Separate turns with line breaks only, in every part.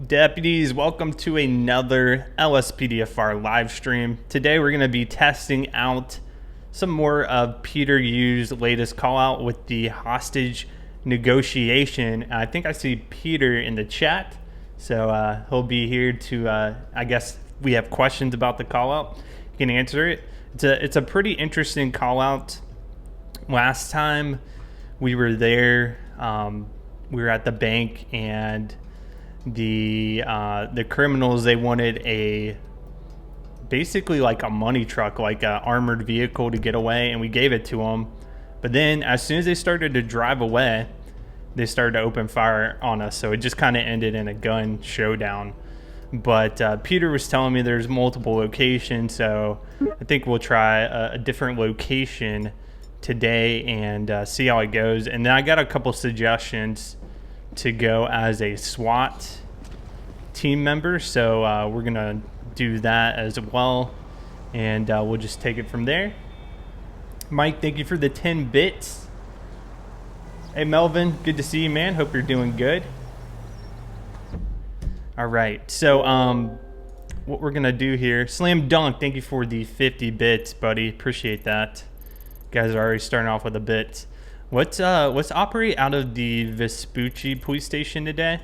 Deputies, welcome to another LSPDFR live stream. Today we're going to be testing out some more of Peter Yu's latest call out with the hostage negotiation. I think I see Peter in the chat, so he'll be here to, I guess we have questions about the call out. You can answer it. It's a pretty interesting call out. Last time we were there, we were at the bank, and the criminals, they wanted basically like a money truck, like an armored vehicle to get away, and we gave it to them. But then as soon as they started to drive away, they started to open fire on us, so it just kind of ended in a gun showdown. But Peter was telling me there's multiple locations, so I think we'll try a different location today and see how it goes. And then I got a couple suggestions to go as a SWAT team member, so we're gonna do that as well, and we'll just take it from there. Mike, thank you for the 10 bits. Hey Melvin, good to see you, man. Hope you're doing good. All right, so what we're gonna do here, Slam Dunk, thank you for the 50 bits, buddy. Appreciate that. You guys are already starting off with a bit. Let's operate out of the Vespucci police station today.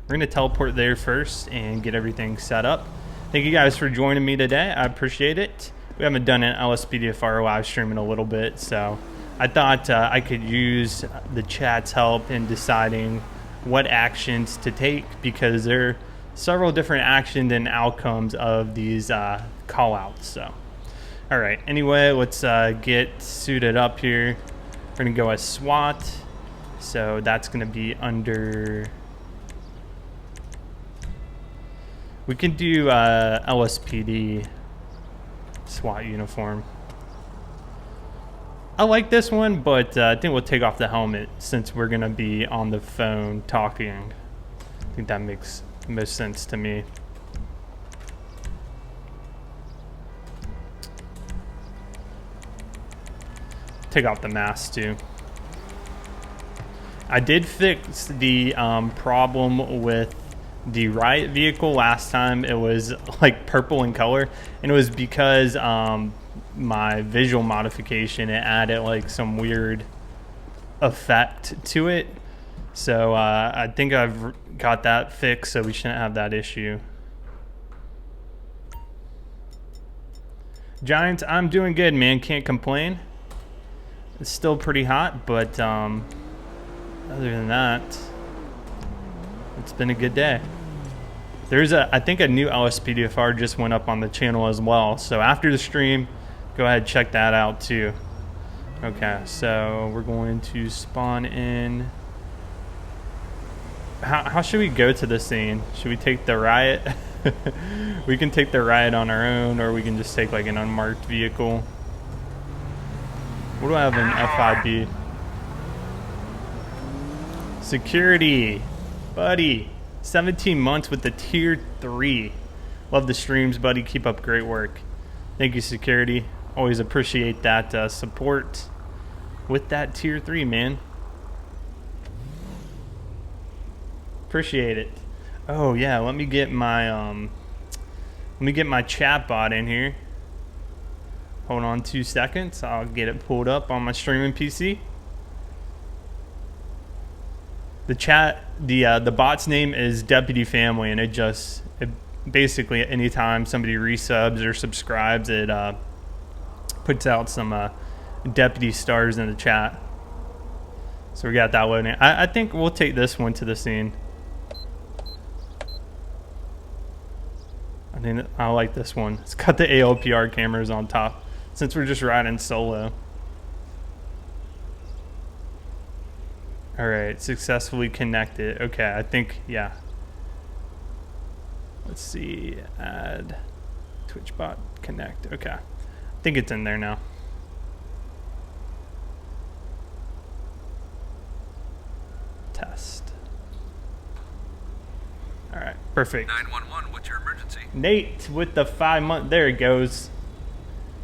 We're gonna teleport there first and get everything set up. Thank you guys for joining me today. I appreciate it. We haven't done an LSPDFR live stream in a little bit, so I thought I could use the chat's help in deciding what actions to take, because there are several different actions and outcomes of these call outs. So all right, anyway, let's get suited up here. We're gonna go as SWAT, so that's gonna be under, we can do LSPD SWAT uniform. I like this one, but I think we'll take off the helmet since we're gonna be on the phone talking. I think that makes the most sense to me. Take off the mask too. I did fix the problem with the riot vehicle last time. It was like purple in color, and it was because my visual modification, it added like some weird effect to it. So I think I've got that fixed, so we shouldn't have that issue. Giants, I'm doing good, man. Can't complain. It's still pretty hot, but other than that, it's been a good day. There's I think a new LSPDFR just went up on the channel as well. So after the stream, go ahead and check that out too. Okay, so we're going to spawn in. How should we go to the scene? Should we take the riot? We can take the riot on our own, or we can just take like an unmarked vehicle. What do I have in FIB? Security, buddy. 17 months with the tier 3. Love the streams, buddy. Keep up great work. Thank you, security. Always appreciate that support with that tier 3, man. Appreciate it. Oh yeah, let me get my chat bot in here. Hold on 2 seconds. I'll get it pulled up on my streaming PC. The chat, the bot's name is Deputy Family, and it basically anytime somebody resubs or subscribes, it puts out some deputy stars in the chat. So we got that loading. I think we'll take this one to the scene. I think I like this one. It's got the ALPR cameras on top, since we're just riding solo. All right, successfully connected. Okay, I think, yeah. Let's see, add TwitchBot connect. Okay, I think it's in there now. Test. All right, perfect.
911, what's your emergency?
Nate with the 5 month, there it goes.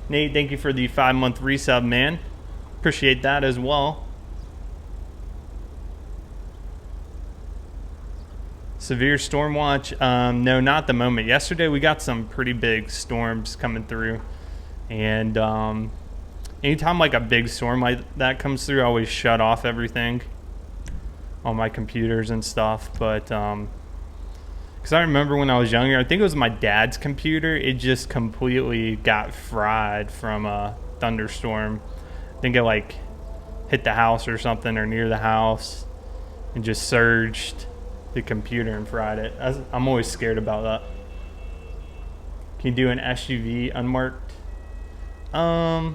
Nate, thank you for the 5 month resub, man. Appreciate that as well. Severe storm watch? No, not at the moment. Yesterday we got some pretty big storms coming through, and anytime like a big storm like that comes through, I always shut off everything on my computers and stuff. But because I remember when I was younger, I think it was my dad's computer. It just completely got fried from a thunderstorm. I think it like hit the house or something, or near the house, and just surged the computer and fried it. I'm always scared about that. Can you do an SUV unmarked? We're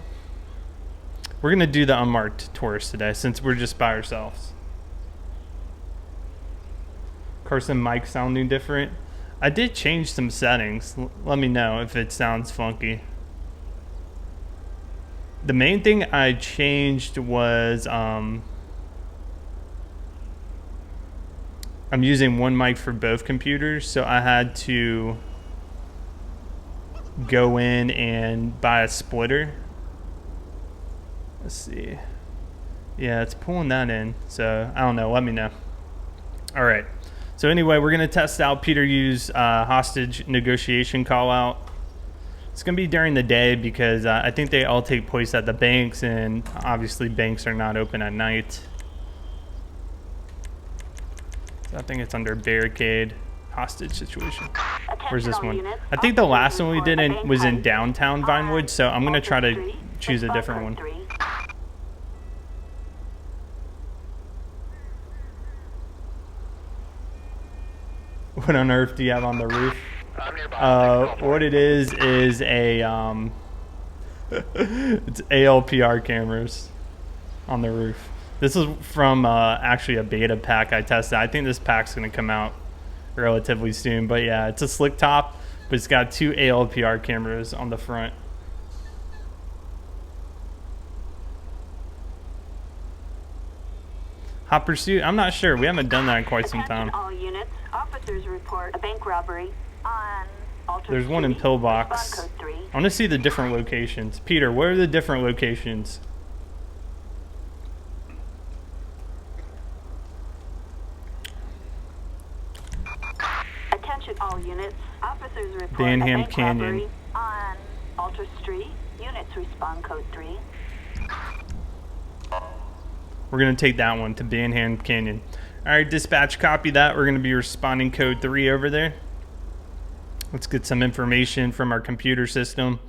gonna do the unmarked Taurus today since we're just by ourselves. Carson, mic sounding different. I did change some settings. Let me know if it sounds funky. The main thing I changed was I'm using one mic for both computers, so I had to go in and buy a splitter. Let's see. Yeah, it's pulling that in, so I don't know. Let me know. All right. So anyway, we're going to test out Peter Yu's hostage negotiation call out. It's going to be during the day because I think they all take place at the banks, and obviously banks are not open at night. I think it's under barricade hostage situation. Where's this one? I think the last one we did was in downtown Vinewood, so I'm going to try to choose a different one. What on earth do you have on the roof? What it is a it's ALPR cameras on the roof. This is from actually a beta pack I tested. I think this pack's going to come out relatively soon. But yeah, it's a slick top, but it's got 2 ALPR cameras on the front. Hot pursuit? I'm not sure. We haven't done that in quite some time.
All units. Officers report a bank robbery on
There's one in Pillbox. I want to see the different locations. Peter, where are the different locations?
Attention all units. Officers report
Banham
a bank
Canyon.
robbery on Alter Street. Units respond code 3.
We're going to take that one to Banham Canyon. All right, dispatch, copy that. We're going to be responding code 3 over there. Let's get some information from our computer system.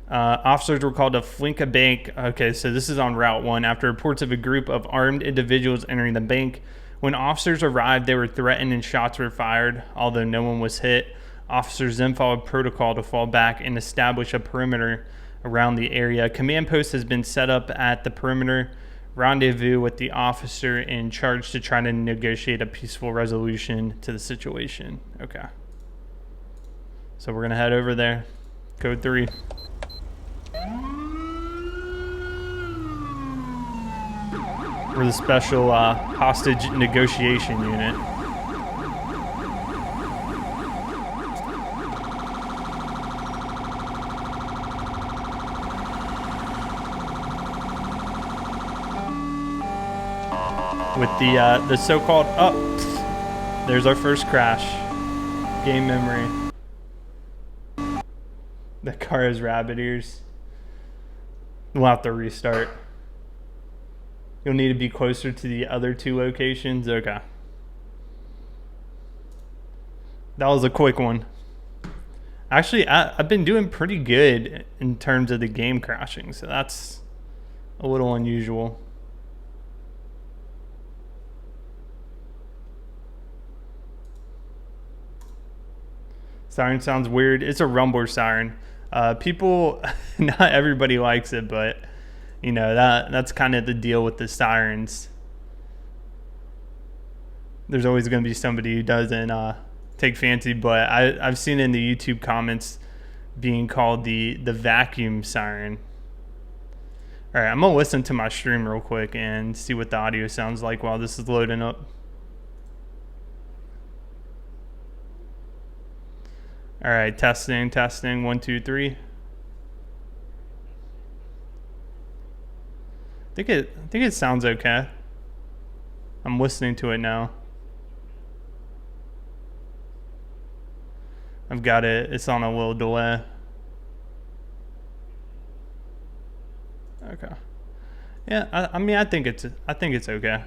Officers were called to Flinka Bank. Okay, so this is on Route 1 after reports of a group of armed individuals entering the bank. When officers arrived, they were threatened and shots were fired, although no one was hit. Officers then followed protocol to fall back and establish a perimeter around the area. Command post has been set up at the perimeter. Rendezvous with the officer in charge to try to negotiate a peaceful resolution to the situation. Okay. So we're going to head over there. Code 3. We're the special hostage negotiation unit. With the so-called there's our first crash. Game memory. The car has rabbit ears. We'll have to restart. You'll need to be closer to the other 2 locations. Okay. That was a quick one. Actually, I've been doing pretty good in terms of the game crashing, so that's a little unusual. Siren sounds weird. It's a rumble siren. People, not everybody likes it, but you know that's kind of the deal with the sirens. There's always going to be somebody who doesn't take fancy, but I've seen in the YouTube comments being called the vacuum siren. All right, I'm gonna listen to my stream real quick and see what the audio sounds like while this is loading up. All right, testing, 1, 2, 3. I think it sounds okay. I'm listening to it now. I've got it. It's on a little delay. Okay. Yeah, I mean, I think it's okay.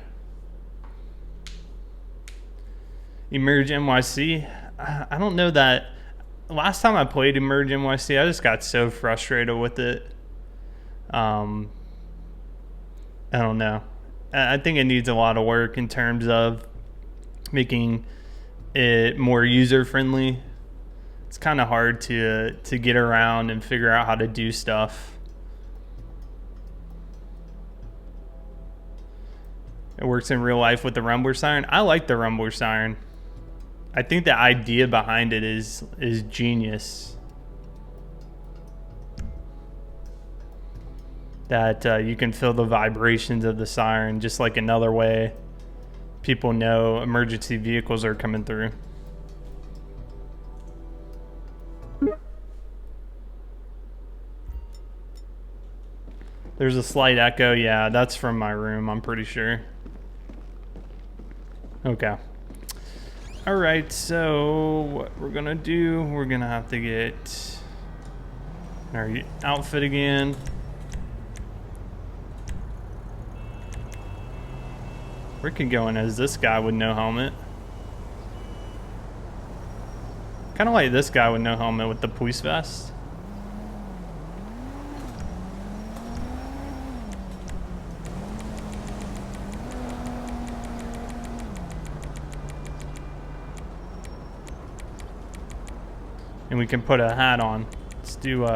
Emerge NYC. I don't know that. Last time I played Emerge NYC, I just got so frustrated with it. I don't know. I think it needs a lot of work in terms of making it more user friendly. It's kind of hard to get around and figure out how to do stuff. It works in real life with the rumbler siren. I like the rumbler siren. I think the idea behind it is genius. That you can feel the vibrations of the siren, just like another way people know emergency vehicles are coming through. There's a slight echo. Yeah, that's from my room, I'm pretty sure. Okay. All right, so what we're gonna do, we're gonna have to get our outfit again. We could go in as this guy with no helmet. Kind of like this guy with no helmet with the police vest. And we can put a hat on. Let's do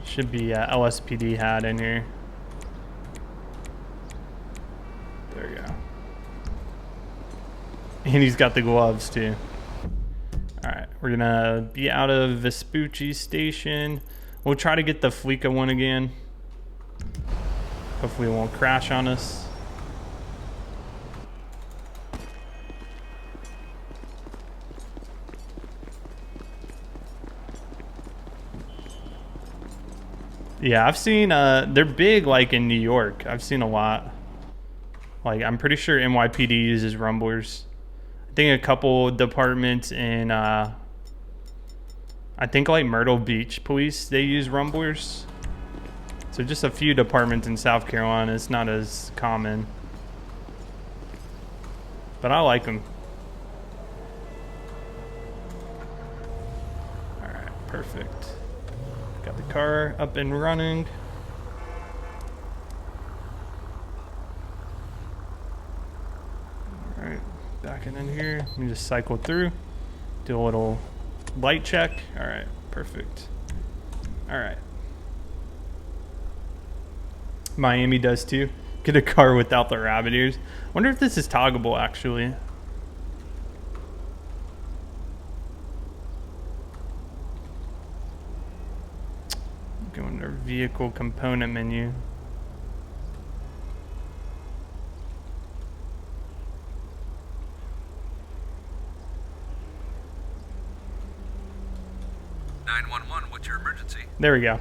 should be a LSPD hat in here. There we go. And he's got the gloves too. All right, we're gonna be out of Vespucci Station. We'll try to get the Fleeca one again. Hopefully it won't crash on us. Yeah, I've seen, they're big like in New York. I've seen a lot. Like, I'm pretty sure NYPD uses rumblers. I think a couple departments in, I think like Myrtle Beach Police, they use rumblers. So just a few departments in South Carolina. It's not as common. But I like them. All right, perfect. Got the car up and running. All right, backing in here. Let me just cycle through. Do a little light check. All right, perfect. All right. Miami does too. Get a car without the rabbit ears. Wonder if this is toggable actually. Go into vehicle component menu.
What's your emergency?
There we go.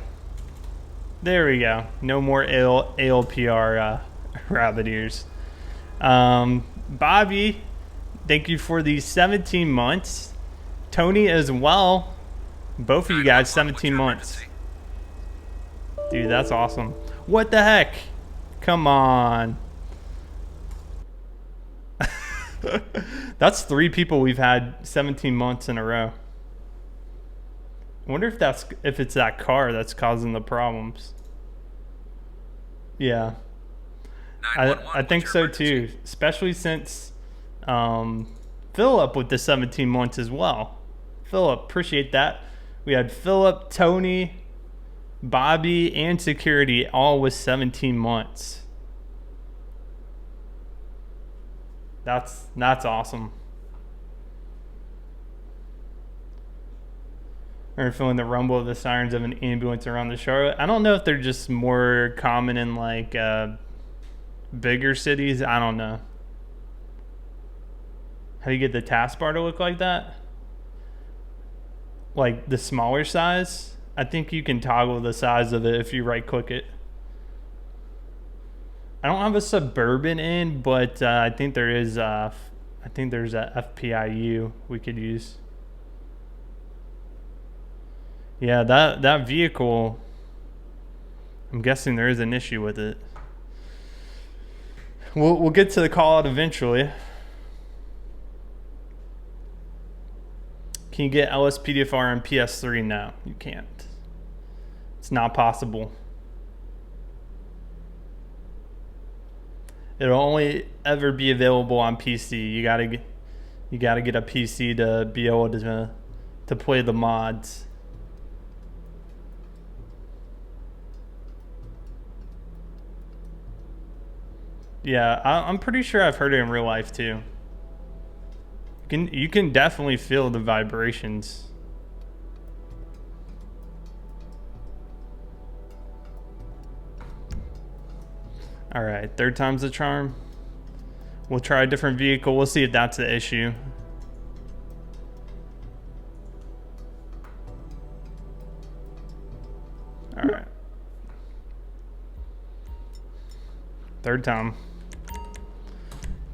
There we go. No more ALPR rabbit ears. Bobby, thank you for the 17 months. Tony as well. Both of you guys 17 months. Dude, that's awesome. What the heck? Come on. That's 3 people we've had 17 months in a row. I wonder if it's that car that's causing the problems. Yeah. I think so too, especially since Philip with the 17 months as well. Philip, appreciate that. We had Philip, Tony, Bobby, and security all with 17 months. That's awesome. Or feeling the rumble of the sirens of an ambulance around the Charlotte. I don't know if they're just more common in like bigger cities. I don't know. How do you get the taskbar to look like that? Like the smaller size? I think you can toggle the size of it if you right click it. I don't have a Suburban in, but I think there is. I think there's a FPIU we could use. Yeah, that vehicle, I'm guessing there is an issue with it. We'll get to the call out eventually. Can you get LSPDFR on PS3? No, you can't. It's not possible. It'll only ever be available on PC. You gotta get a PC to be able to play the mods. Yeah, I'm pretty sure I've heard it in real life too. You can definitely feel the vibrations. All right, third time's the charm. We'll try a different vehicle. We'll see if that's the issue. All right. Third time.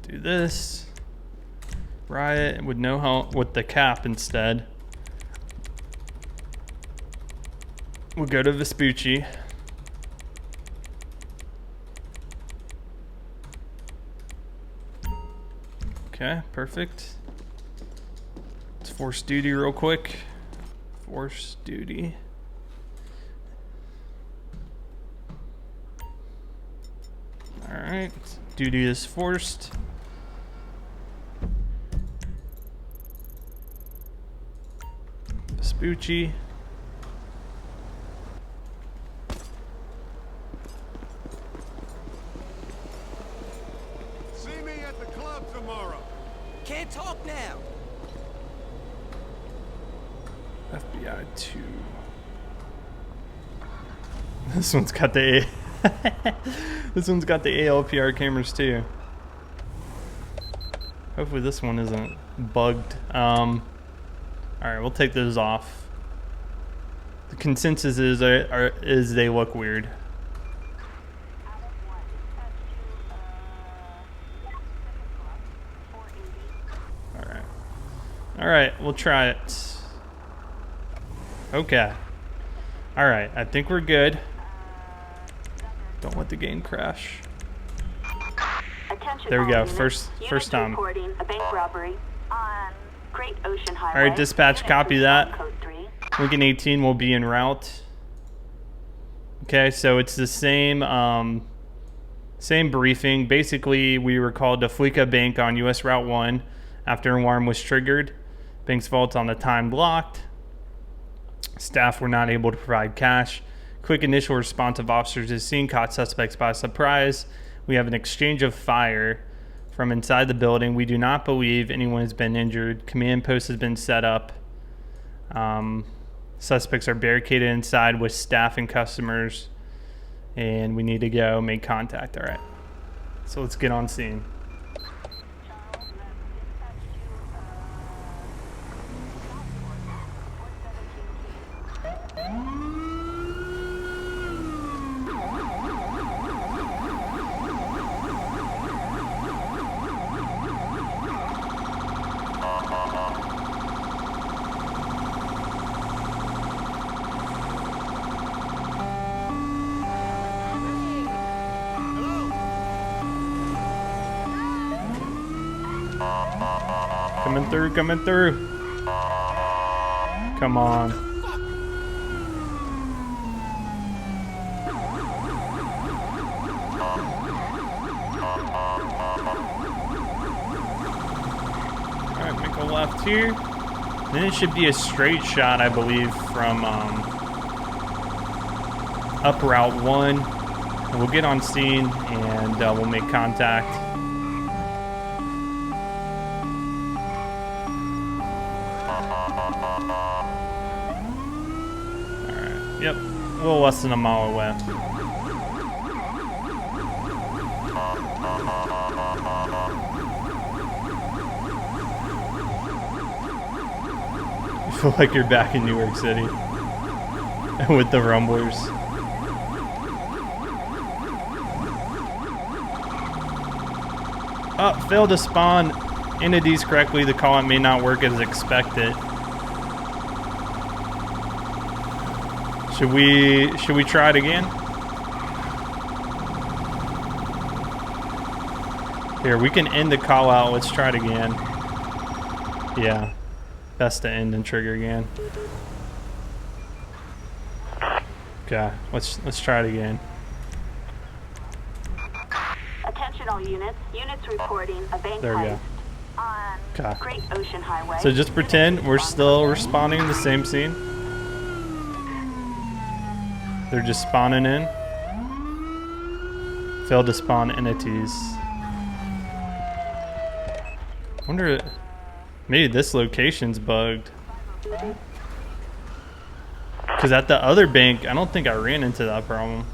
Do this. Riot with no help with the cap instead. We'll go to Vespucci. Okay, perfect. Let's force duty real quick. Force duty. Alright, duty is forced. Vespucci.
See me at the club tomorrow.
Can't talk now.
FBI 2. This one's got the this one's got the ALPR cameras too. Hopefully this one isn't bugged. All right, we'll take those off. The consensus is they look weird. All right, we'll try it. Okay. All right, I think we're good. Don't let the game crash.
Attention
There we
all
go.
units.
First time.
Reporting a bank robbery on Great Ocean Highway.
All right, dispatch,
Units
copy
respond
that.
code 3.
Lincoln 18 will be en route. Okay, so it's the same same briefing. Basically, we were called to Fleeca Bank on US Route 1 after an alarm was triggered. Bank's vault's on the time blocked. Staff were not able to provide cash. Quick initial response of officers to the scene caught suspects by surprise. We have an exchange of fire from inside the building. We do not believe anyone has been injured. Command post has been set up. Suspects are barricaded inside with staff and customers. And we need to go make contact. All right. So let's get on scene. Coming through. Come on. Alright, make a left here. Then it should be a straight shot, I believe, from up Route 1. And we'll get on scene and we'll make contact. Yep, a little less than a mile away. You feel like you're back in New York City with the rumblers. Oh, failed to spawn entities correctly. The call-out may not work as expected. Should we try it again? Here, we can end the call out. Let's try it again. Yeah. Best to end and trigger again. Okay, let's try it again.
Attention all units. Units reporting a bank
There we
heist
go.
on
Okay.
Great Ocean Highway.
So just pretend we're still responding to the same scene. They're just spawning in. Failed to spawn entities. Wonder, maybe this location's bugged. Because at the other bank, I don't think I ran into that problem.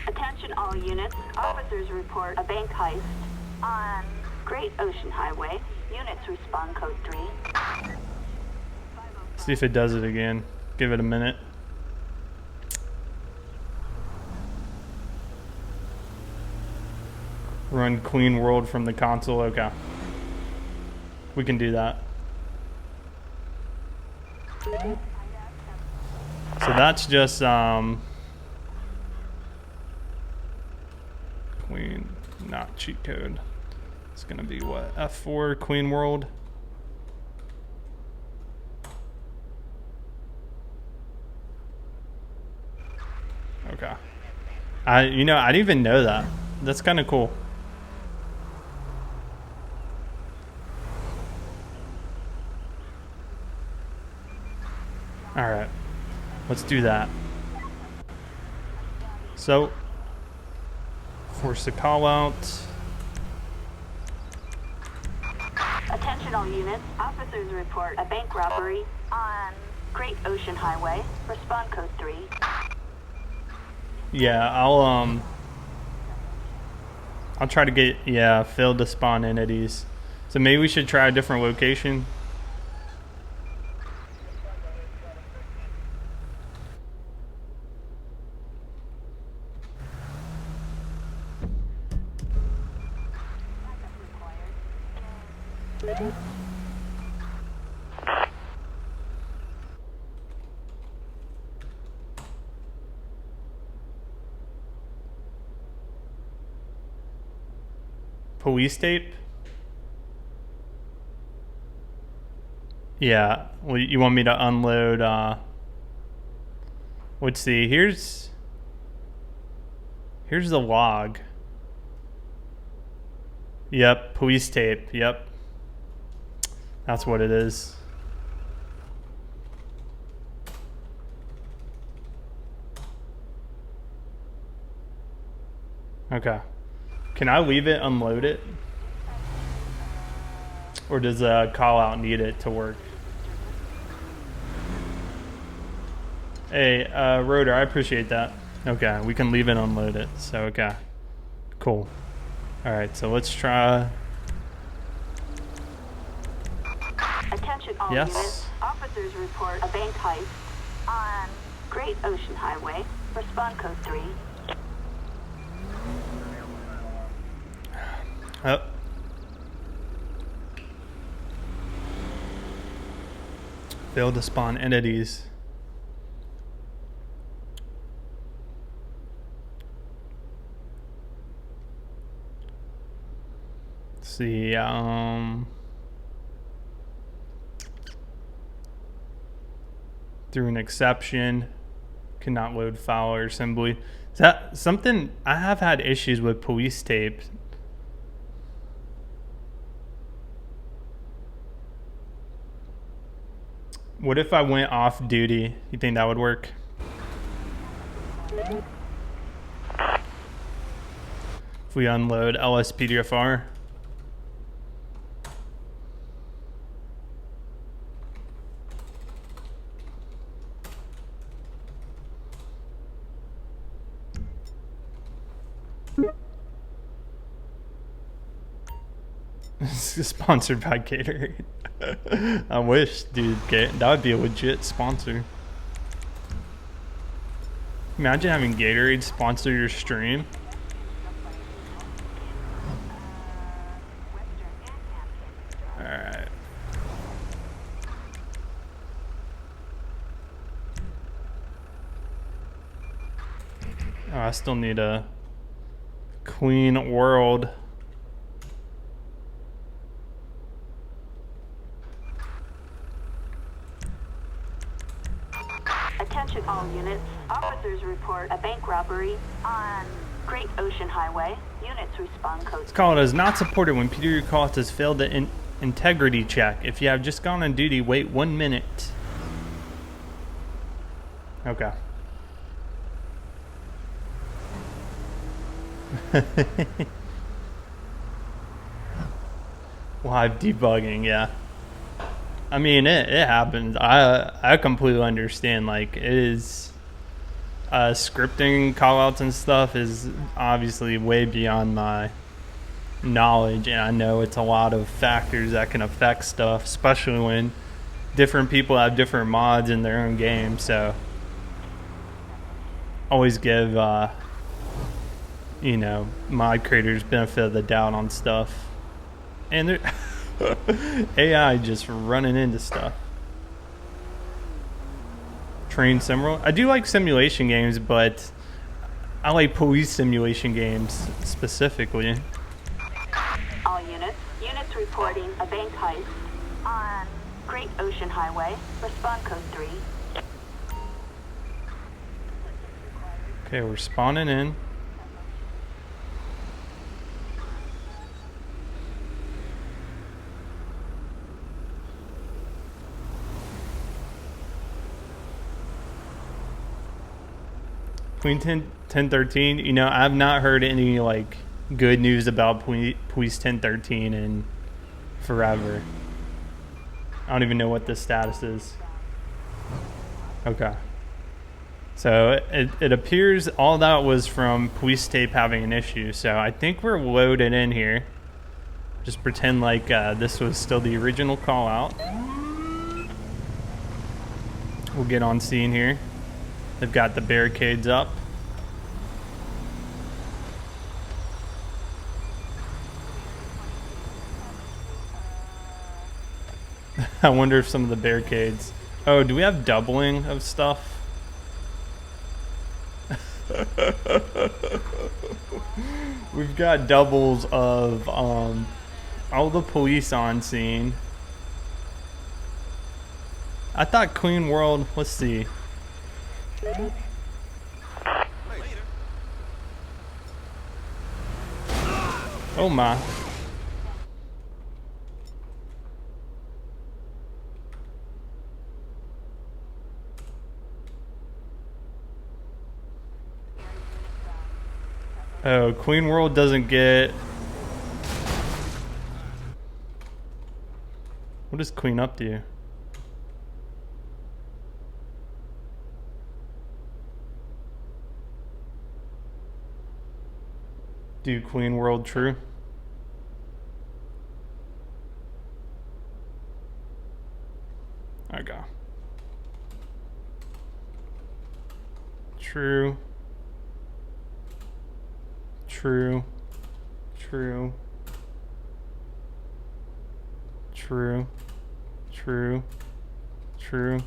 Attention all units. Officers report a bank heist on Great Ocean Highway. Units respond code 3.
See if it does it again. Give it a minute. Run Queen World from the console. Okay. We can do that. So that's just Queen, not cheat code. It's gonna be what? F4 Queen World. Okay. I didn't even know that. That's kind of cool. All right. Let's do that. So, force the call out.
Attention all units. Officers report a bank robbery on Great Ocean Highway. Respond code 3.
Yeah, I'll try to get, failed to spawn entities. So maybe we should try a different location. Police tape? Yeah, well, you want me to unload, let's see, here's the log. Yep, police tape, yep. That's what it is. Okay. Can I leave it, unload it? Or does a call out need it to work? Hey, Rotor, I appreciate that. Okay, we can leave it, unload it. So, okay. Cool. Alright, so let's try.
Attention all
Yes.
units. Officers report a bank heist on Great Ocean Highway. Respond code 3.
Oh. Failed to spawn entities. Let's see, through an exception, cannot load file or assembly. Is that something? I have had issues with police tape. What if I went off duty? You think that would work? If we unload LSPDFR? Sponsored by Gatorade. I wish, dude. That would be a legit sponsor. Imagine having Gatorade sponsor your stream. Alright. Oh, I still need a Queen World.
Attention all units. Officers report a bank robbery on Great Ocean Highway. Units respond code.
This call is not supported when Peter Cost has failed the integrity check. If you have just gone on duty, wait 1 minute. Okay. Live debugging, yeah. I mean, it happens. I completely understand. Like, it is scripting callouts and stuff is obviously way beyond my knowledge, and I know it's a lot of factors that can affect stuff, especially when different people have different mods in their own game. So always give you know, mod creators benefit of the doubt on stuff, and they're AI just running into stuff. Train Simmerl. I do like simulation games, but I like police simulation games specifically.
All units. Units reporting a bank heist on Great Ocean Highway. Respond code 3.
Okay, we're spawning in. Queen 1013, you know, I've not heard any like good news about Police 1013 in forever. I don't even know what the status is. Okay. So it appears all that was from police tape having an issue. So I think we're loaded in here. Just pretend like this was still the original call out. We'll get on scene here. They've got the barricades up. I wonder if some of the barricades... Oh, do we have doubling of stuff? We've got doubles of all the police on scene. I thought Queen World... Let's see. Oh my. Oh, Queen World doesn't get... What does Queen up do? Do Queen World true? Okay. True. True. True. True. True. True.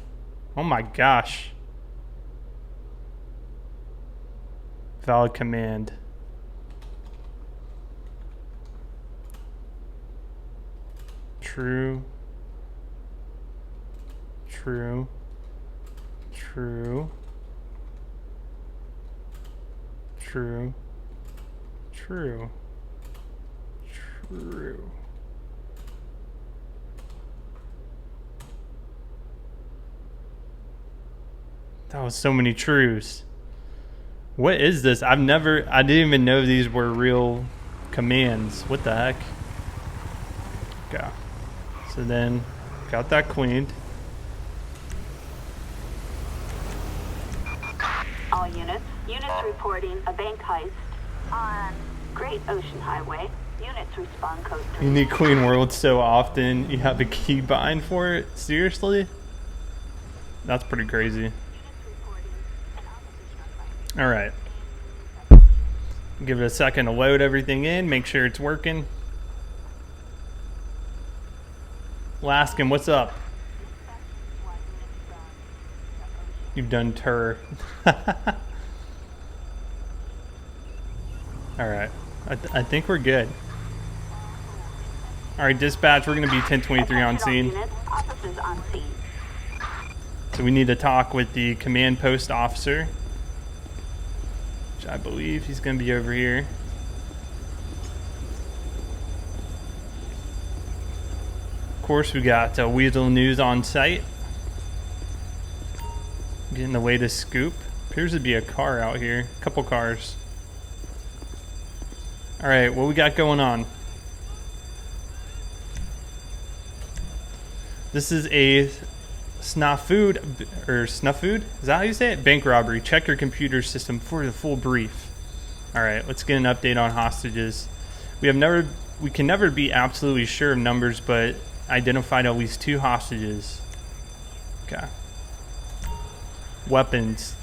Oh my gosh. Valid command. True. True. True. True. True. True. That was so many trues. What is this? I didn't even know these were real commands. What the heck? Okay. So then, got that cleaned.
All units. Units reporting a bank heist on Great Ocean Highway. Units respond code 3.
You need Queen World so often, you have a key bind for it? Seriously? That's pretty crazy. Alright. Give it a second to load everything in, make sure it's working. Laskin, what's up? You've done tur. All right. I think we're good. All right, dispatch, we're going to be 1023 on
Attention all
scene.
units, officers on scene.
So we need to talk with the command post officer, which I believe he's going to be over here. Of course, we got Weasel News on site. Getting the latest scoop. Appears to be a car out here. A couple cars. All right, what we got going on? This is a snafu, is that how you say it? Bank robbery. Check your computer system for the full brief. All right, let's get an update on hostages. We can never be absolutely sure of numbers, but identified at least 2 hostages. Okay. Weapons.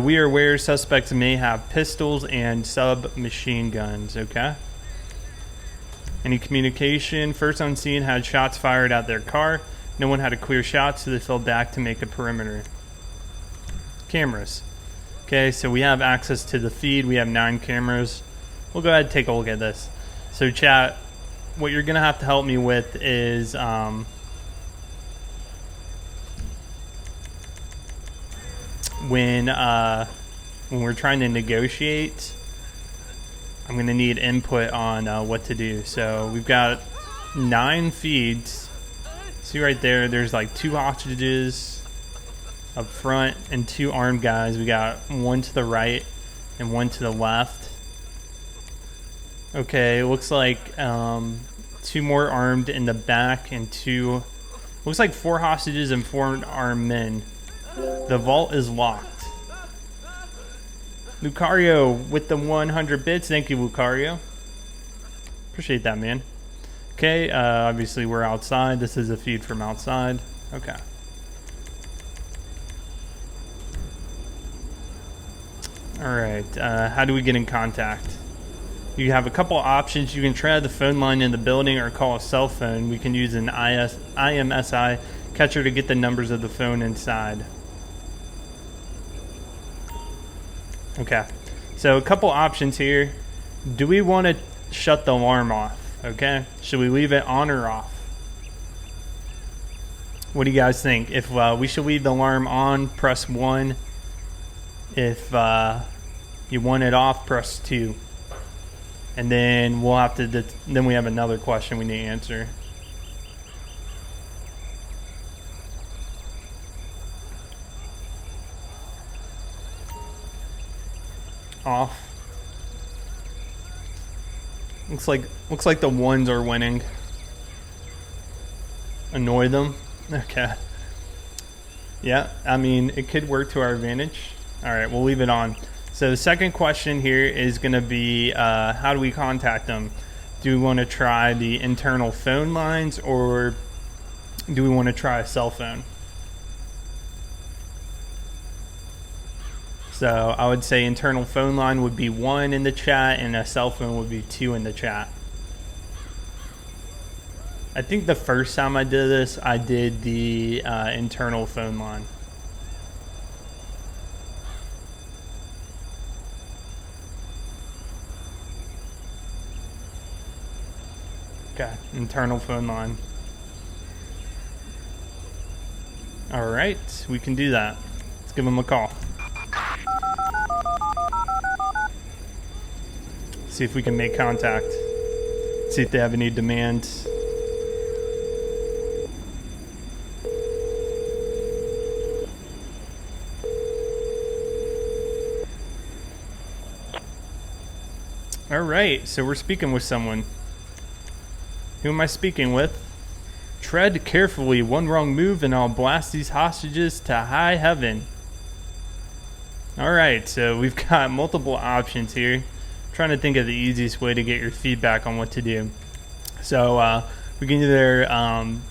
We are aware suspects may have pistols and submachine guns. Okay. Any communication? First on scene had shots fired at their car. No one had a clear shot, so they fell back to make a perimeter. Cameras. Okay, so we have access to the feed. We have 9 cameras. We'll go ahead and take a look at this. So chat, what you're going to have to help me with is when we're trying to negotiate, I'm going to need input on what to do. So we've got 9 feeds. See right there, there's like 2 hostages up front and 2 armed guys. We got 1 to the right and 1 to the left. Okay, looks like 2 more armed in the back and 2, looks like 4 hostages and 4 armed men. The vault is locked. Lucario with the 100 bits. Thank you, Lucario. Appreciate that, man. Okay, obviously we're outside. This is a feed from outside. Okay. Alright, how do we get in contact? You have a couple options. You can try the phone line in the building or call a cell phone. We can use an IMSI catcher to get the numbers of the phone inside. Okay, so a couple options here. Do we want to shut the alarm off? Okay, should we leave it on or off? What do you guys think? If we should leave the alarm on, press 1. If you want it off, press 2. And then we'll have to. Then we have another question we need to answer. Off. Looks like the ones are winning. Annoy them. Okay. Yeah, I mean, it could work to our advantage. All right, we'll leave it on. So the second question here is going to be, how do we contact them? Do we want to try the internal phone lines, or do we want to try a cell phone? So I would say internal phone line would be 1 in the chat, and a cell phone would be 2 in the chat. I think the first time I did this, I did the internal phone line. Okay, internal phone line. All right, we can do that. Let's give them a call. See if we can make contact. See if they have any demands. All right, so we're speaking with someone. Who am I speaking with? Tread carefully. One wrong move and I'll blast these hostages to high heaven. All right, so we've got multiple options here. Trying to think of the easiest way to get your feedback on what to do. So we can either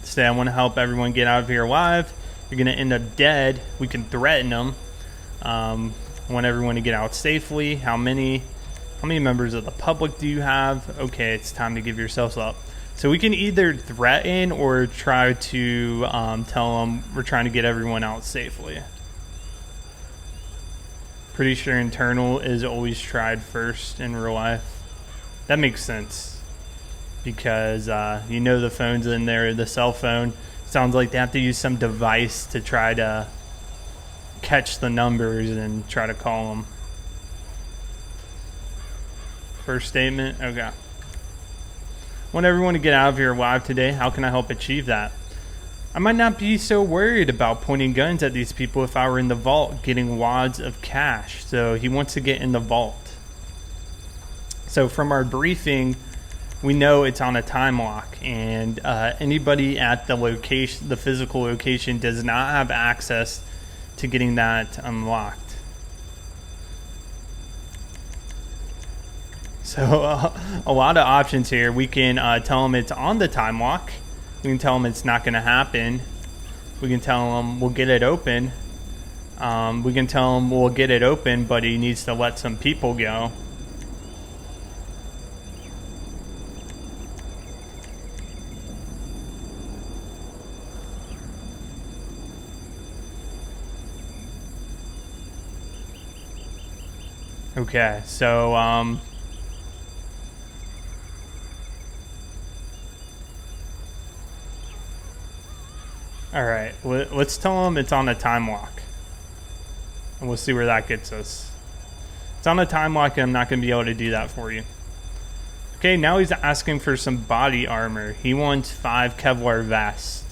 say, I want to help everyone get out of here alive. You're going to end up dead. We can threaten them. Want everyone to get out safely. How many members of the public do you have? Okay, it's time to give yourselves up. So we can either threaten or try to tell them we're trying to get everyone out safely. Pretty sure internal is always tried first in real life. That makes sense. Because, you know, the phone's in there, the cell phone. Sounds like they have to use some device to try to catch the numbers and try to call them. First statement? Okay. Want everyone to get out of here alive today. How can I help achieve that? I might not be so worried about pointing guns at these people if I were in the vault getting wads of cash. So he wants to get in the vault. So from our briefing, we know it's on a time lock, and anybody at the location, the physical location, does not have access to getting that unlocked. So a lot of options here. We can tell them it's on the time lock. We can tell them it's not going to happen. We can tell them we'll get it open. We can tell him we'll get it open, but he needs to let some people go. Okay, so all right, let's tell him it's on a time lock, and we'll see where that gets us. It's on a time lock, and I'm not going to be able to do that for you. Okay, now he's asking for some body armor. He wants 5 Kevlar vests.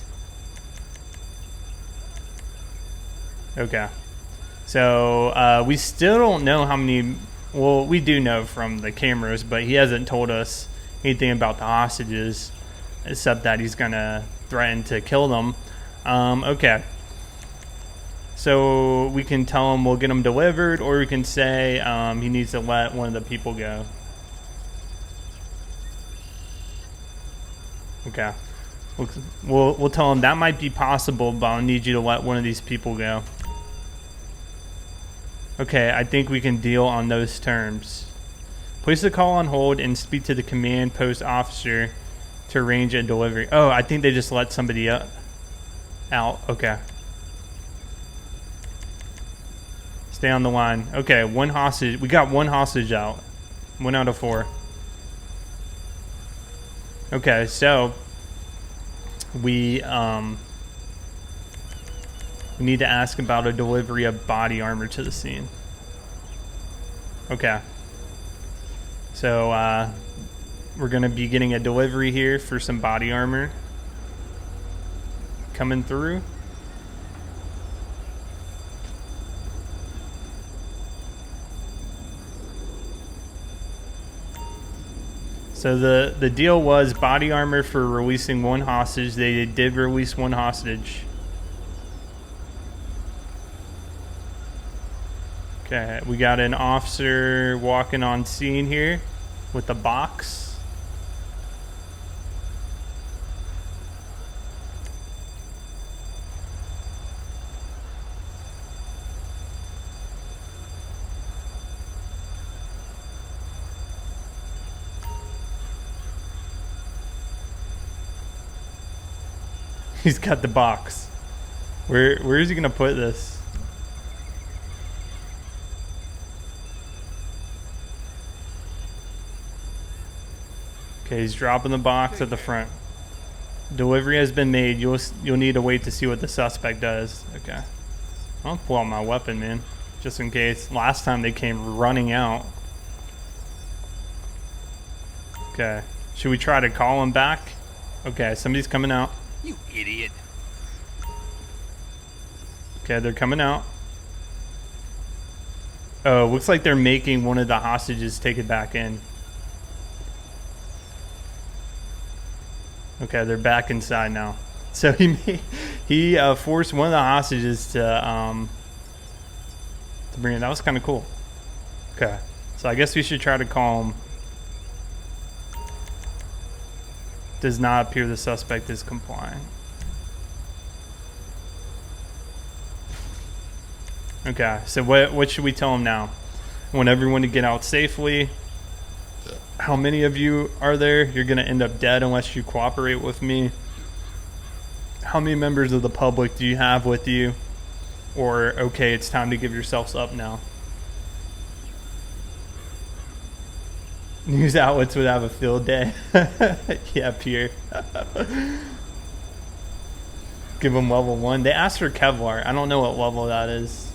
Okay. So we still don't know how many. Well, we do know from the cameras, but he hasn't told us anything about the hostages, except that he's gonna threaten to kill them. Okay. So we can tell him we'll get them delivered, or we can say he needs to let one of the people go. Okay. We'll tell him that might be possible, but I'll need you to let one of these people go. Okay, I think we can deal on those terms. Place the call on hold and speak to the command post officer to arrange a delivery. Oh, I think they just let somebody out. Okay. Stay on the line. Okay, one hostage. We got one hostage out. 1 out of 4. Okay, so we need to ask about a delivery of body armor to the scene. Okay. So we're going to be getting a delivery here for some body armor coming through. So the deal was body armor for releasing one hostage. They did release one hostage. Okay, we got an officer walking on scene here with a box. He's got the box. Where is he gonna put this? Okay, he's dropping the box at the front. Delivery has been made. You'll need to wait to see what the suspect does. Okay. I'll pull out my weapon, man, just in case. Last time they came running out. Okay. Should we try to call him back? Okay, somebody's coming out.
You idiot.
Okay, they're coming out. Oh, looks like they're making one of the hostages take it back in. Okay, they're back inside now. So he forced one of the hostages to bring it. That was kind of cool. Okay, so I guess we should try to call him. Does not appear the suspect is complying. Okay, so what should we tell him now? I want everyone to get out safely. How many of you are there? You're going to end up dead unless you cooperate with me. How many members of the public do you have with you? Or, okay, it's time to give yourselves up now. News outlets would have a field day. Yeah, Pierre. Give them level 1. They asked for Kevlar. I don't know what level that is.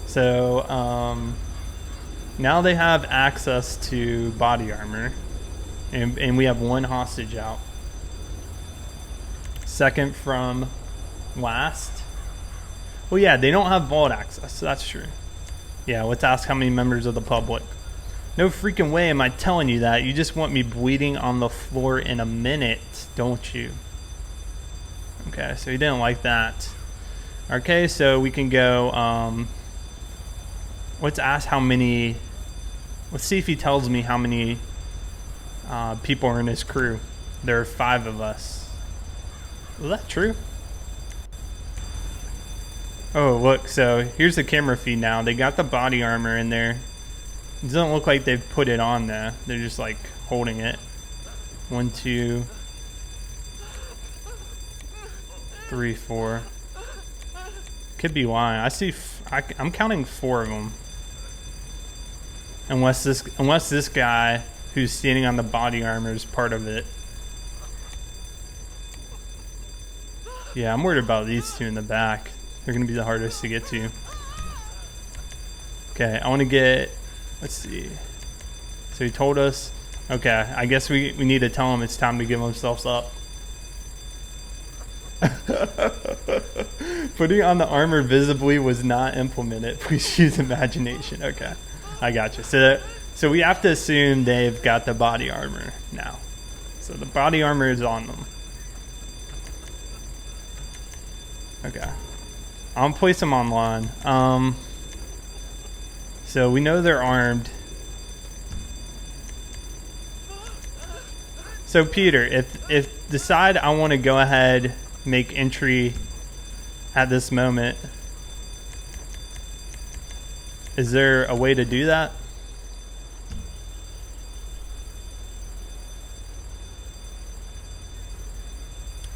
So, now they have access to body armor. And we have 1 hostage out. Second from last. Well, yeah, they don't have vault access. So that's true. Yeah, let's ask how many members of the public. No freaking way am I telling you that. You just want me bleeding on the floor in a minute, don't you? Okay, so he didn't like that. Okay, so we can go, let's ask how many, let's see if he tells me how many people are in his crew. There are 5 of us. Is that true? Oh, look, so here's the camera feed now. They got the body armor in there. It doesn't look like they've put it on there. They're just like holding it. 1, 2, 3, 4. Could be why. I see. I'm counting 4 of them. Unless this guy who's standing on the body armor is part of it. Yeah, I'm worried about these 2 in the back. They're gonna be the hardest to get to. Okay, I want to get. Let's see. So he told us. Okay, I guess we need to tell him it's time to give themselves up. Putting on the armor visibly was not implemented. Please use imagination. Okay, I got you. So we have to assume they've got the body armor now. So the body armor is on them. Okay, I'll place them online. So we know they're armed. So Peter, if decide I want to go ahead, make entry at this moment, is there a way to do that?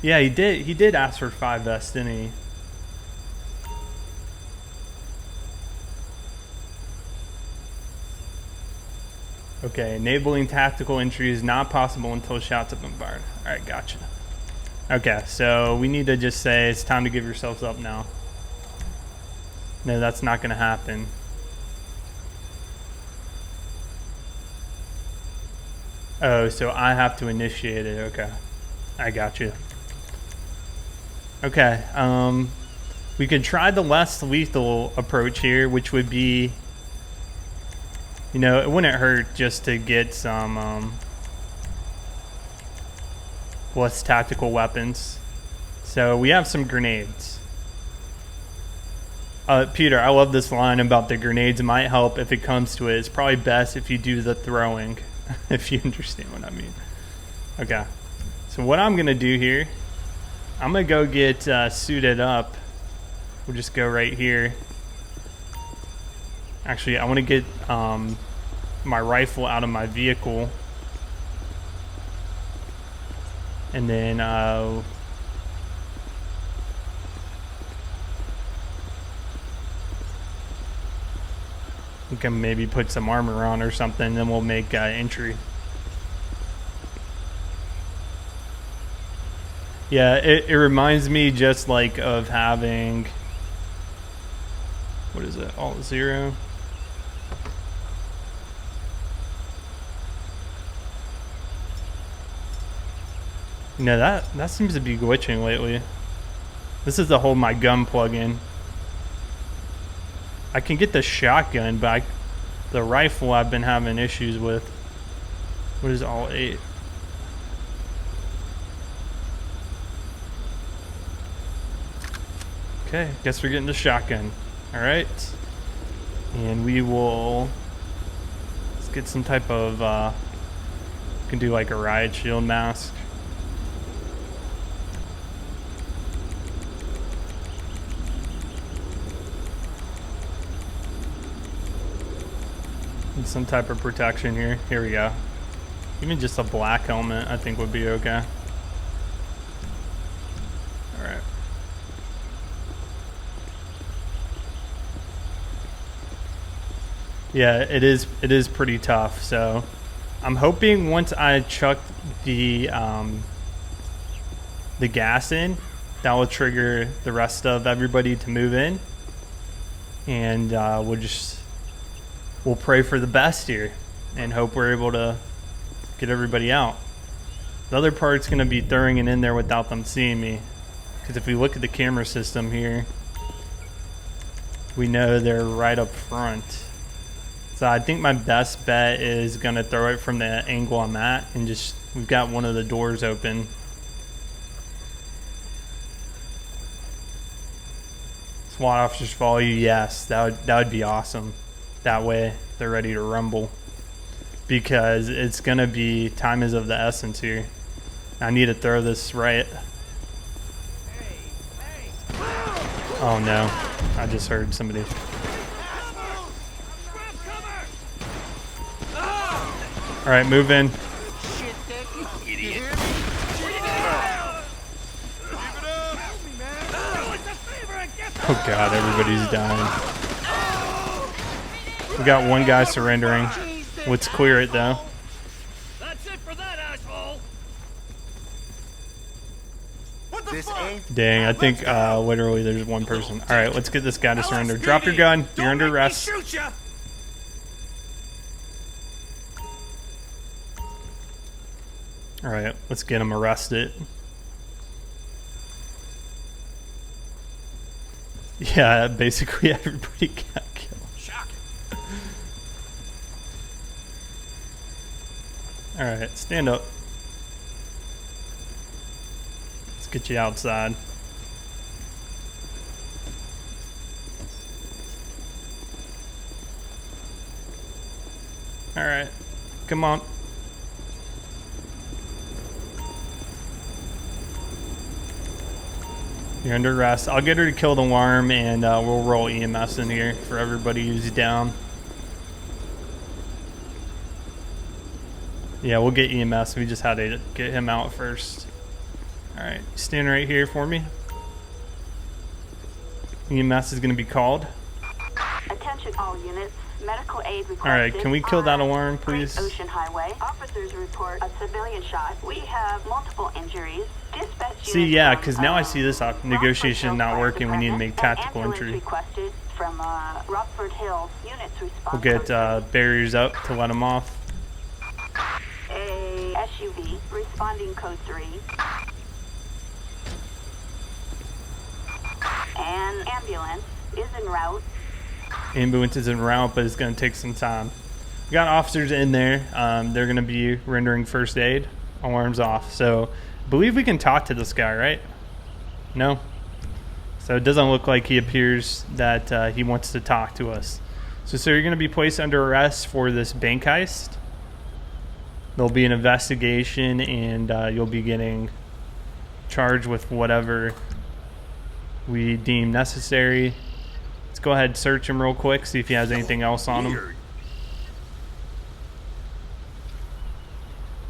Yeah, he did ask for 5 vests, didn't he? Okay, enabling tactical entry is not possible until shots have been fired. Alright, gotcha. Okay, so we need to just say it's time to give yourselves up now. No, that's not going to happen. Oh, so I have to initiate it. Okay, I got you. Okay, we could try the less lethal approach here, which would be, you know, it wouldn't hurt just to get some less tactical weapons. So we have some grenades. Peter, I love this line about the grenades might help if it comes to it. It's probably best if you do the throwing, if you understand what I mean. Okay, so what I'm gonna do here, I'm gonna go get suited up. We'll just go right here. Actually, I want to get my rifle out of my vehicle. And then we can maybe put some armor on or something, then we'll make entry. Yeah, it reminds me just like of having, what is it, Alt 0? No, that seems to be glitching lately. This is the hold my gun plug-in. I can get the shotgun, but the rifle I've been having issues with. What is Alt 8? Okay, guess we're getting the shotgun. Alright. And we will, let's get some type of, can do like a riot shield mask. And some type of protection here. Here we go. Even just a black helmet I think would be okay. Alright. Yeah, it is. It is pretty tough. So I'm hoping once I chuck the gas in, that will trigger the rest of everybody to move in, and we'll pray for the best here and hope we're able to get everybody out. The other part's going to be throwing it in there without them seeing me, because if we look at the camera system here, we know they're right up front. So I think my best bet is going to throw it from the angle I'm at, and we've got one of the doors open. SWAT officers follow you, yes, that would be awesome. That way they're ready to rumble, because it's going to be, time is of the essence here. I need to throw this right. Oh no, I just heard somebody. Alright, move in. Oh god, everybody's dying. We got one guy surrendering. Let's clear it though.
That's it for that asshole.
Dang, I think literally there's one person. Alright, let's get this guy to surrender. Drop your gun. You're under arrest. Alright, let's get him arrested. Yeah, basically everybody got killed. Alright, stand up. Let's get you outside. Alright, come on. You're under arrest. I'll get her to kill the alarm, and we'll roll EMS in here for everybody who's down. Yeah, we'll get EMS. We just had to get him out first. Alright, stand right here for me. EMS is going to be called.
Attention all units. Medical aid requested.
Alright, can we kill that alarm, please?
Great Ocean Highway. Officers report a civilian shot. We have multiple injuries. Dispatch
See, yeah, because now I see this negotiation not working. We need to make tactical entry.
Requested from Rockford Hills. Units respond.
We'll get barriers up to let them off.
A SUV responding code 3. An ambulance is en route.
Ambulance is en route, but it's going to take some time. We got officers in there. They're going to be rendering first aid. Alarms off. So I believe we can talk to this guy, right? No? So it doesn't look like he appears that he wants to talk to us. So you're going to be placed under arrest for this bank heist. There'll be an investigation, and you'll be getting charged with whatever we deem necessary. Let's go ahead and search him real quick, see if he has anything else on him.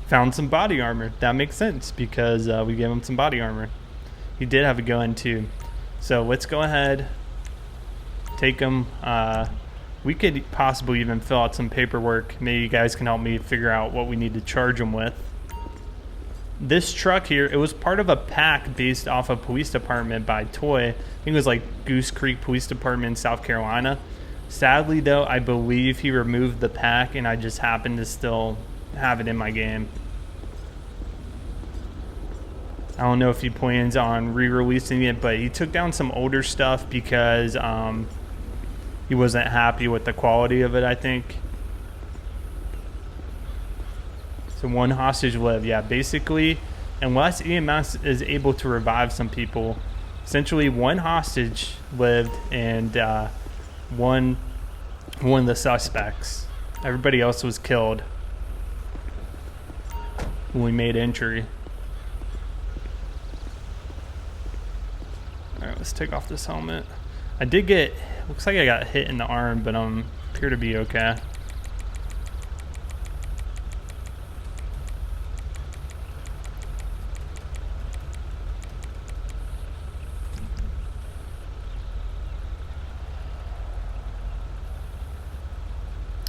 Found some body armor. That makes sense, because we gave him some body armor. He did have a gun too. So let's go ahead, take him. We could possibly even fill out some paperwork. Maybe you guys can help me figure out what we need to charge him with. This truck here, it was part of a pack based off a police department by Toy. I think it was like Goose Creek Police Department in South Carolina. Sadly though, I believe he removed the pack, and I just happened to still have it in my game. I don't know if he plans on re-releasing it, but he took down some older stuff because he wasn't happy with the quality of it, I think. So one hostage lived. Yeah, basically, unless EMS is able to revive some people, essentially one hostage lived, and one of the suspects. Everybody else was killed when we made entry. Alright, let's take off this helmet. I did get, looks like I got hit in the arm, but appear to be okay.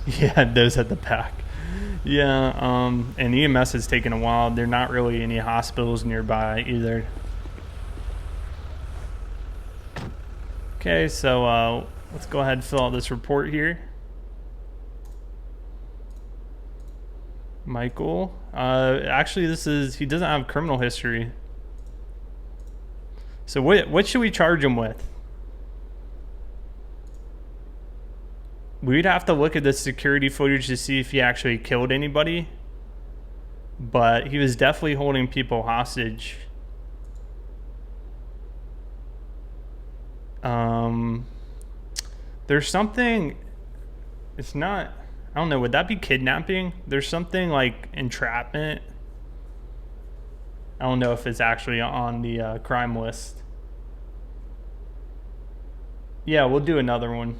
Yeah, those at the back. Yeah, and EMS has taken a while. There are not really any hospitals nearby either. Okay, so let's go ahead and fill out this report here. Michael. Actually, he doesn't have criminal history. So what should we charge him with? We'd have to look at the security footage to see if he actually killed anybody. But he was definitely holding people hostage. There's something, it's not, I don't know, would that be kidnapping? There's something like entrapment. I don't know if it's actually on the crime list. Yeah, we'll do another one.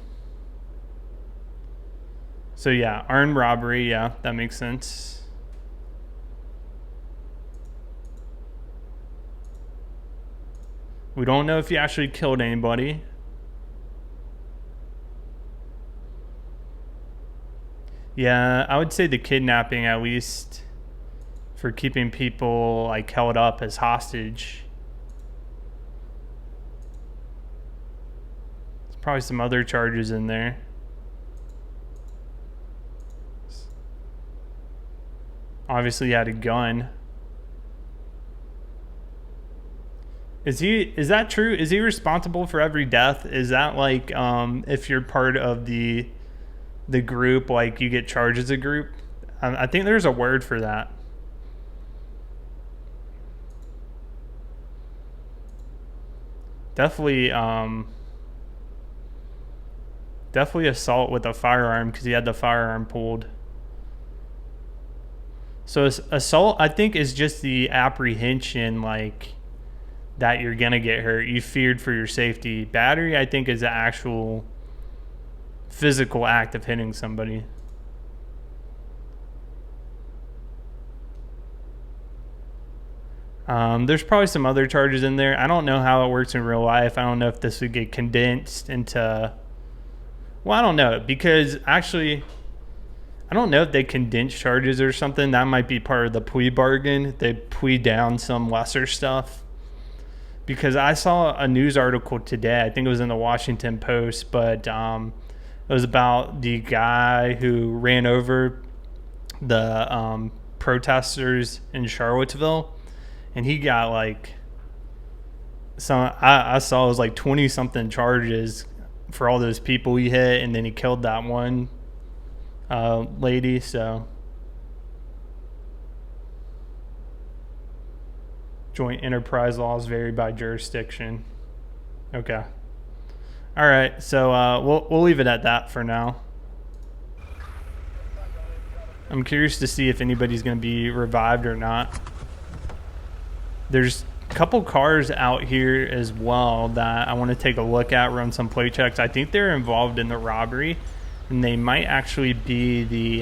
So yeah, armed robbery, yeah, that makes sense. We don't know if he actually killed anybody. Yeah, I would say the kidnapping at least, for keeping people like held up as hostage. There's probably some other charges in there. Obviously he had a gun. Is that true? Is he responsible for every death? Is that like if you're part of the group, like you get charged as a group? I think there's a word for that. Definitely assault with a firearm because he had the firearm pulled. So assault, I think, is just the apprehension, like that you're gonna get hurt. You feared for your safety. Battery, I think, is the actual physical act of hitting somebody. There's probably some other charges in there. I don't know how it works in real life. I don't know if this would get condensed into... Well, I don't know, because actually, I don't know if they condense charges or something. That might be part of the plea bargain. They plea down some lesser stuff. Because I saw a news article today, I think it was in the Washington Post, but it was about the guy who ran over the protesters in Charlottesville, and he got like I saw it was like 20 something charges for all those people he hit, and then he killed that one lady. So joint enterprise laws vary by jurisdiction. Okay. All right, so we'll leave it at that for now. I'm curious to see if anybody's going to be revived or not. There's a couple cars out here as well that I want to take a look at, run some plate checks. I think they're involved in the robbery, and they might actually be the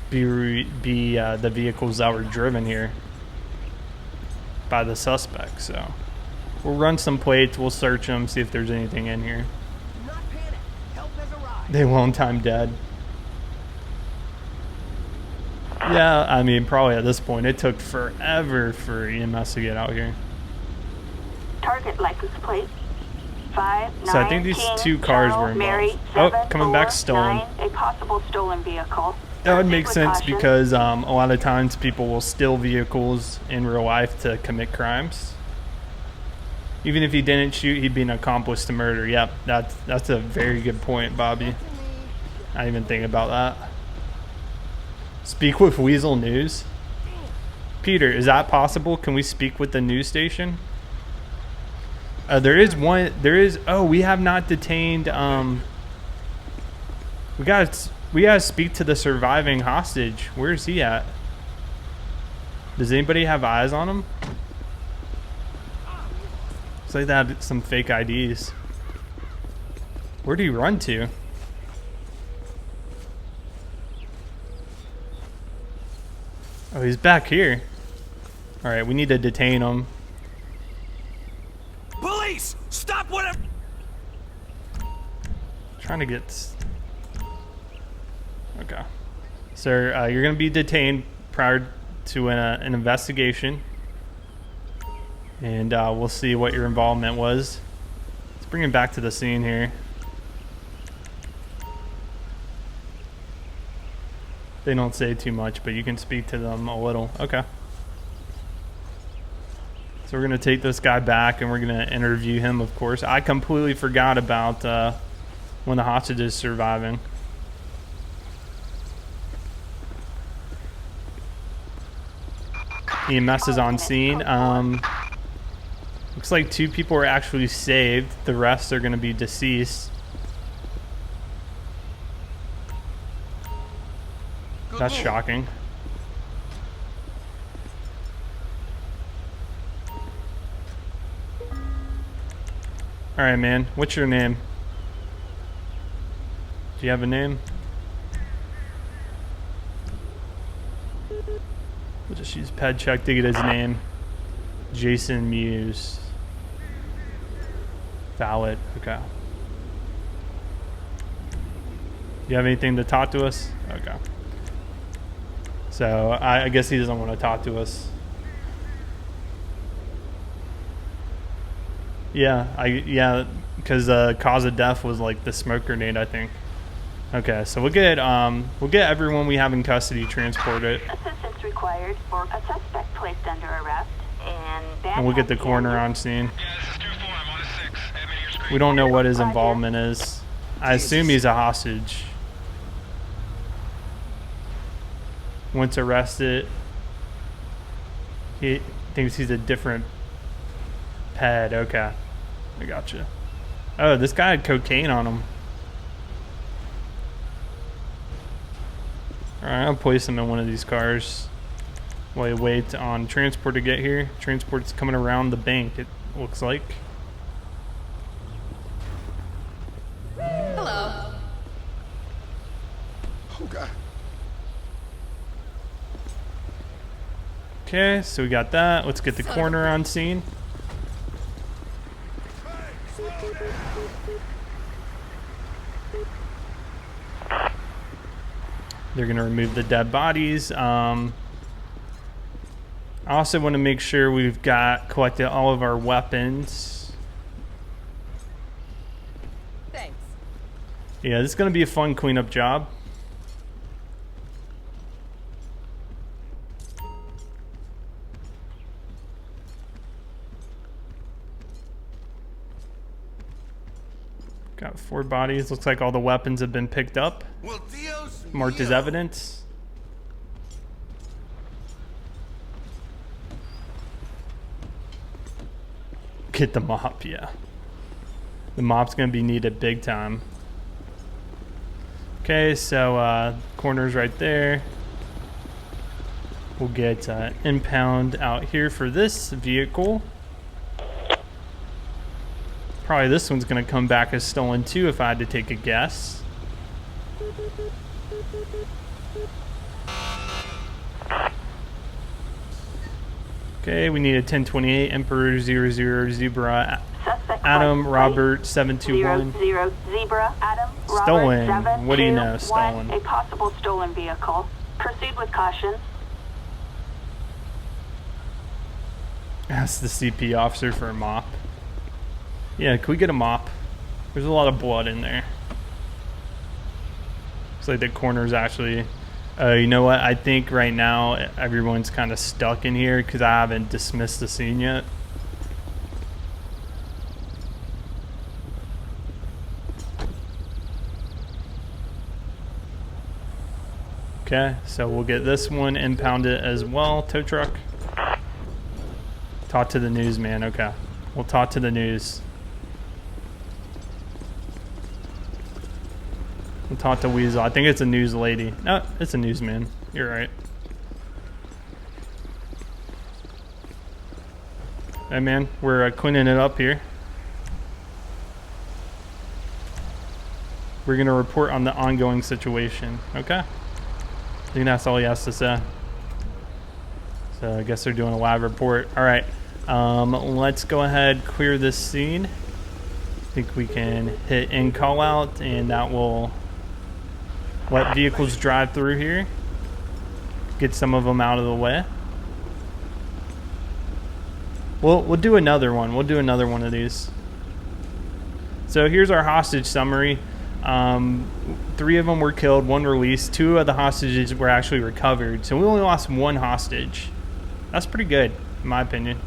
the vehicles that were driven here by the suspect. So we'll run some plates, we'll search them, see if there's anything in here. They won't time dead. Yeah, I mean, probably at this point it took forever for EMS to get out here.
Target license plate 5.
So I think these two cars were involved. Oh, coming back stolen.
A possible stolen vehicle.
That would make sense because a lot of times people will steal vehicles in real life to commit crimes. Even if he didn't shoot, he'd be an accomplice to murder. Yep, that's a very good point, Bobby. I didn't even think about that. Speak with Weasel News. Peter, is that possible? Can we speak with the news station? There is one. There is. Oh, we have not detained. We gotta speak to the surviving hostage. Where is he at? Does anybody have eyes on him? Looks like they have some fake IDs. Where'd he run to? Oh, he's back here. All right, we need to detain him.
Police! Stop whatever!
Trying to get... Okay. Sir, you're going to be detained prior to an investigation. And we'll see what your involvement was. Let's bring him back to the scene here. They don't say too much, but you can speak to them a little. Okay. So we're going to take this guy back and we're going to interview him, of course. I completely forgot about when the hostage is surviving. EMS is on scene. Looks like 2 people are actually saved. The rest are going to be deceased. That's shocking. All right, man. What's your name? Do you have a name? We'll just use ped check to get his name. Jason Muse. Valid. Okay. Do you have anything to talk to us? Okay. So I guess he doesn't want to talk to us. Yeah, because cause of death was like the smoke grenade, I think. Okay, so we'll get everyone we have in custody transported.
Assistance required for a suspect placed under arrest
And we'll get the coroner on scene. We don't know what his involvement is. I assume he's a hostage. Once arrested, he thinks he's a different ped. Okay, I gotcha. Oh, this guy had cocaine on him. Alright, I'll place him in one of these cars while he waits on transport to get here. Transport's coming around the bank, it looks like.
Hello.
Oh, God.
Okay, so we got that. Let's get the coroner on scene. They're going to remove the dead bodies. I also want to make sure we've collected all of our weapons.
Thanks.
Yeah, this is going to be a fun cleanup job. Got 4 bodies. Looks like all the weapons have been picked up.
Well, Dios
Marked as
mío.
evidence. Get the mop, yeah. The mop's gonna be needed big time. Okay, so corner's right there. We'll get impound out here for this vehicle. Probably this one's gonna come back as stolen too if I had to take a guess. Okay, we need a 1028 Emperor 00 Zebra
Suspect
Adam
plate
Robert 721.
00 Zebra Adam
Stolen.
Robert
What do you know?
721,
Stolen.
A possible stolen vehicle. Proceed with caution.
Ask the CP officer for a mop. Yeah, can we get a mop? There's a lot of blood in there. Looks like the coroner's actually... you know what? I think right now everyone's kind of stuck in here because I haven't dismissed the scene yet. Okay, so we'll get this one impounded as well. Tow truck. Talk to the news, man. Okay, we'll talk to the news. We'll talk to Weasel. I think it's a news lady. No, it's a newsman. You're right. Hey, man, we're cleaning it up here. We're going to report on the ongoing situation. Okay? I think that's all he has to say. So I guess they're doing a live report. All right. Let's go ahead, clear this scene. think we can hit in call out, and that will let vehicles drive through here. Get some of them out of the way. We'll do another one. We'll do another one of these. So here's our hostage summary. 3 of them were killed, 1 released. 2 of the hostages were actually recovered. So we only lost 1 hostage. That's pretty good, in my opinion.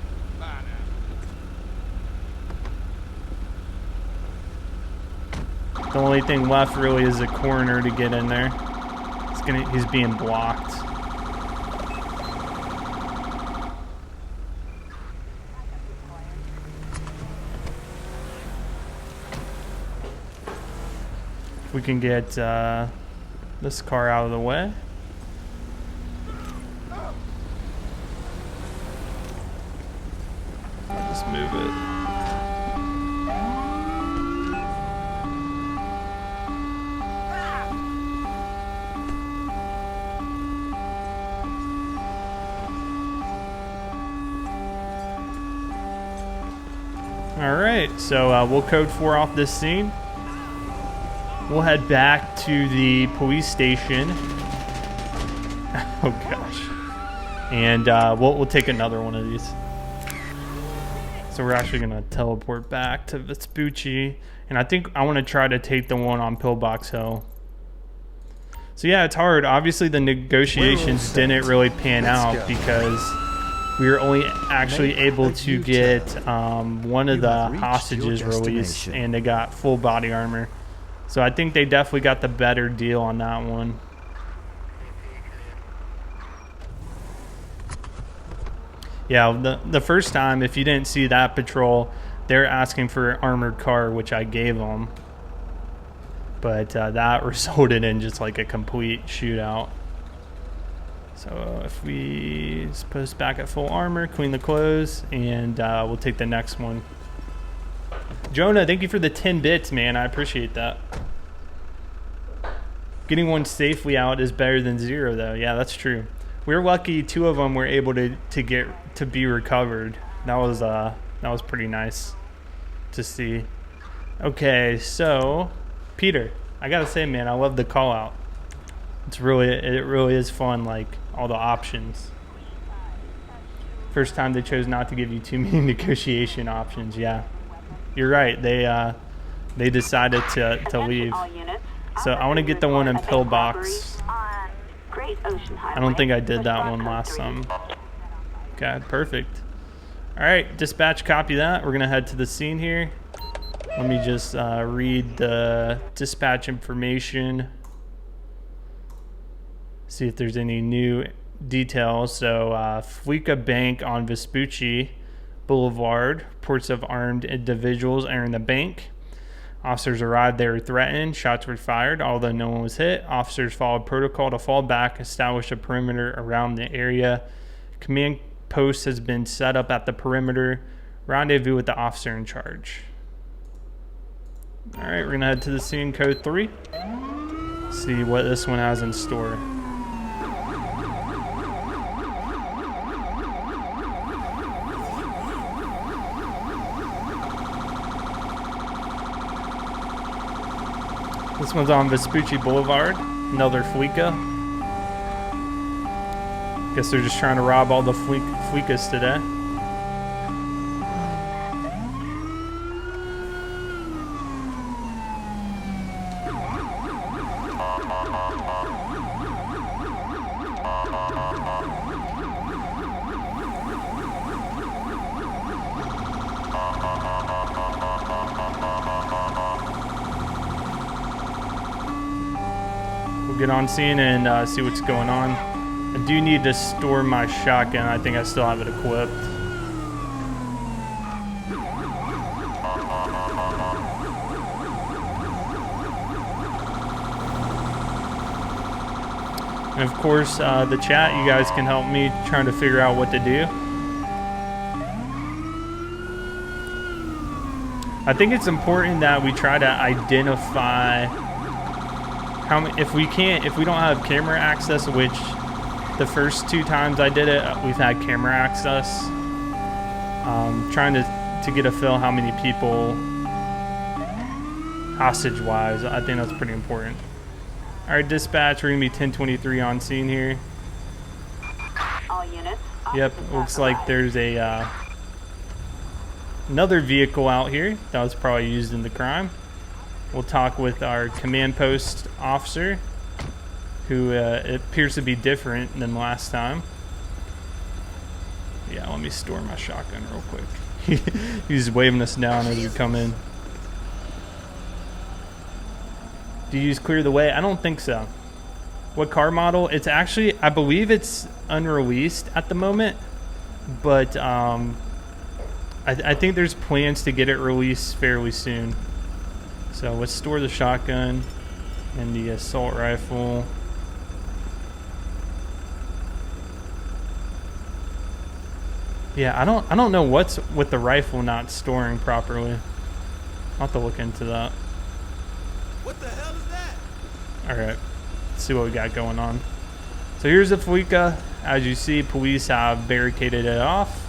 The only thing left really is the coroner to get in there. He's being blocked. We can get this car out of the way. I'll just move it. All right, so we'll code 4 off this scene. We'll head back to the police station. Oh gosh. And we'll take another one of these. So we're actually gonna teleport back to Vespucci, and I think I want to try to take the one on Pillbox Hill. So yeah, it's hard. Obviously the negotiations didn't really pan out because we were only actually able to get one of the hostages released, and they got full body armor. So I think they definitely got the better deal on that one. Yeah, the first time, if you didn't see that patrol, they're asking for an armored car, which I gave them. But that resulted in just like a complete shootout. So if we post back at full armor, clean the clothes, and we'll take the next one. Jonah, thank you for the 10 bits, man. I appreciate that. Getting one safely out is better than 0, though. Yeah, that's true. We're lucky 2 of them were able to be recovered. That was pretty nice to see. Okay, so Peter, I gotta say, man, I love the call out. It really is fun, like all the options. First time they chose not to give you too many negotiation options. Yeah, you're right. They decided to leave. So I want to get the one in Pillbox. I don't think I did that one last time. Okay, perfect. All right, dispatch, copy that. We're gonna head to the scene here. Let me just read the dispatch information. See if there's any new details. So Fleeca Bank on Vespucci Boulevard. Reports of armed individuals entering the bank. Officers arrived, they were threatened, shots were fired, although no one was hit. Officers followed protocol to fall back, establish a perimeter around the area. Command post has been set up at the perimeter. Rendezvous with the officer in charge. All right, we're gonna head to the scene, code 3. See what this one has in store. This one's on Vespucci Boulevard, another Fleeca. Guess they're just trying to rob all the Fleecas today. Get on scene and see what's going on. I do need to store my shotgun. I think I still have it equipped. And of course, the chat, you guys can help me trying to figure out what to do. I think it's important that we try to identify if we don't have camera access, which the first 2 times I did it, we've had camera access. Trying to get a feel how many people hostage wise. I think that's pretty important. All right, dispatch, we're gonna be 1023 on scene here.
All units.
Yep,
officers
looks
have
like
arrived.
there's a another vehicle out here that was probably used in the crime. We'll talk with our command post officer, who it appears to be different than last time. Yeah, let me store my shotgun real quick. He's waving us down as we come in. Do you use clear the way? I don't think so. What car model? It's actually, I believe it's unreleased at the moment, but I think there's plans to get it released fairly soon. So let's store the shotgun and the assault rifle. Yeah, I don't know what's with the rifle not storing properly. I'll have to look into that.
What the hell is that?
All right, let's see what we got going on. So here's the Fleeca. As you see, police have barricaded it off.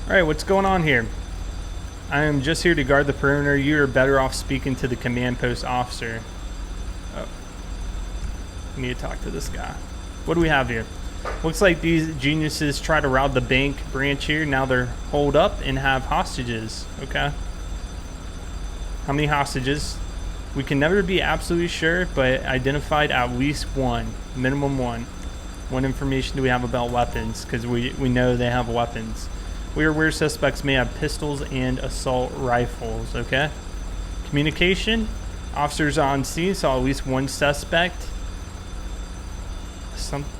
All right, what's going on here? I am just here to guard the perimeter. You are better off speaking to the command post officer. Oh, I need to talk to this guy. What do we have here? Looks like these geniuses try to rob the bank branch here. Now they're holed up and have hostages. Okay. How many hostages? We can never be absolutely sure, but identified at least one. Minimum one. What information do we have about weapons? Because we know they have weapons. We are aware suspects may have pistols and assault rifles. Okay. Communication. Officers on scene saw at least one suspect.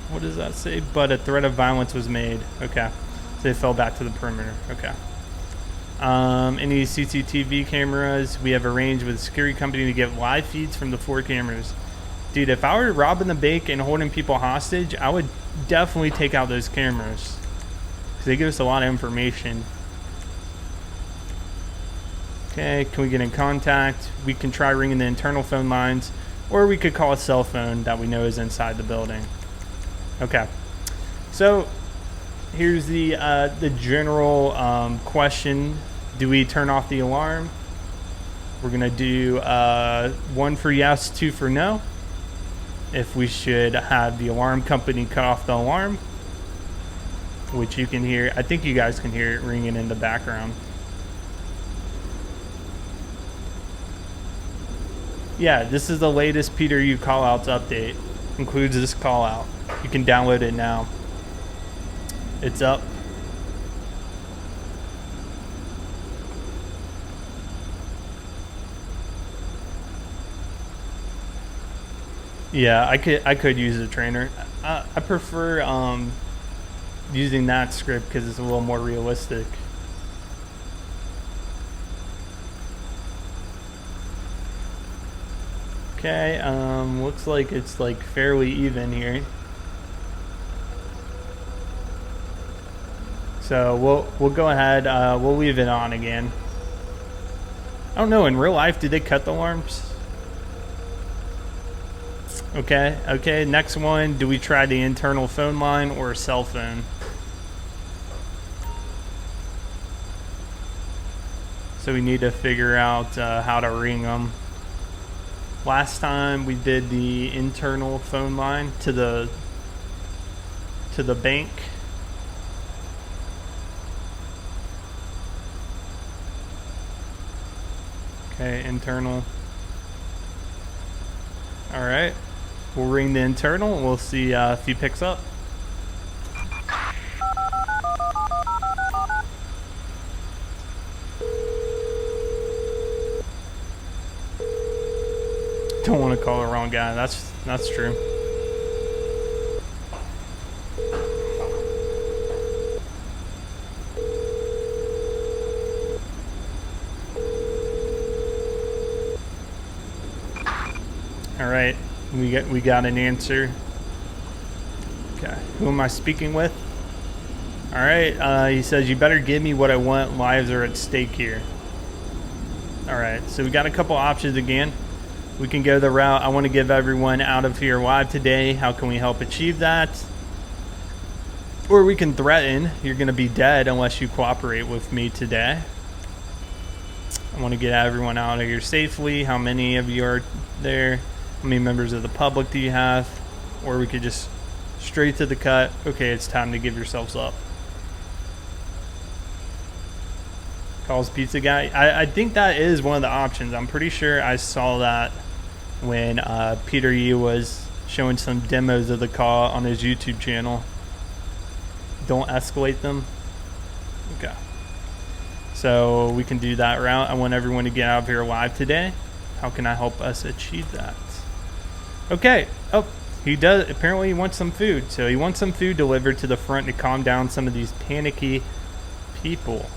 What does that say? But a threat of violence was made. Okay. So they fell back to the perimeter. Okay. Any CCTV cameras? We have arranged with the security company to get live feeds from the 4 cameras. Dude, if I were robbing the bank and holding people hostage, I would definitely take out those cameras. Because they give us a lot of information. Okay, can we get in contact? We can try ringing the internal phone lines, or we could call a cell phone that we know is inside the building. Okay, so here's the general question. Do we turn off the alarm? We're gonna do 1 for yes, 2 for no. If we should have the alarm company cut off the alarm, which you can hear. I think you guys can hear it ringing in the background. Yeah, this is the latest Peter U callouts update. Includes this callout. You can download it now. It's up. Yeah, I could use a trainer. I prefer using that script because it's a little more realistic. Okay, looks like it's like fairly even here. So we'll go ahead. We'll leave it on again. I don't know. In real life, did they cut the alarms? Okay. Next one. Do we try the internal phone line or a cell phone? So we need to figure out how to ring them. Last time we did the internal phone line to the bank. Okay, internal. All right, we'll ring the internal and we'll see if he picks up. Don't want to call the wrong guy. That's true. All right, we got an answer. Okay, who am I speaking with? All right, he says you better give me what I want. Lives are at stake here. All right, so we got a couple options again. We can go the route, I want to give everyone out of here alive today. How can we help achieve that? Or we can threaten, you're going to be dead unless you cooperate with me today. I want to get everyone out of here safely. How many of you are there? How many members of the public do you have? Or we could just straight to the cut. Okay, it's time to give yourselves up. Calls Pizza Guy. I think that is one of the options. I'm pretty sure I saw that when Peter Yu was showing some demos of the call on his YouTube channel. Don't escalate them. Okay. So we can do that route. I want everyone to get out of here alive today. How can I help us achieve that? Okay. Oh, he does. Apparently he wants some food. So he wants some food delivered to the front to calm down some of these panicky people.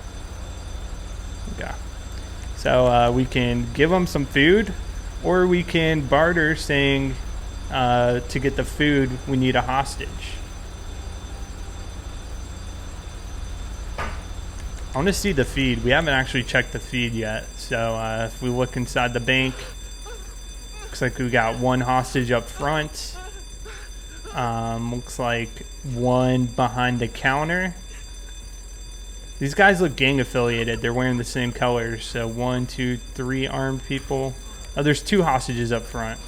Okay. So we can give them some food, or we can barter saying to get the food, we need a hostage. I want to see the feed. We haven't actually checked the feed yet. So if we look inside the bank, looks like we got one hostage up front. Looks like one behind the counter. These guys look gang affiliated. They're wearing the same colors. So 1, 2, 3 armed people. Oh, there's 2 hostages up front.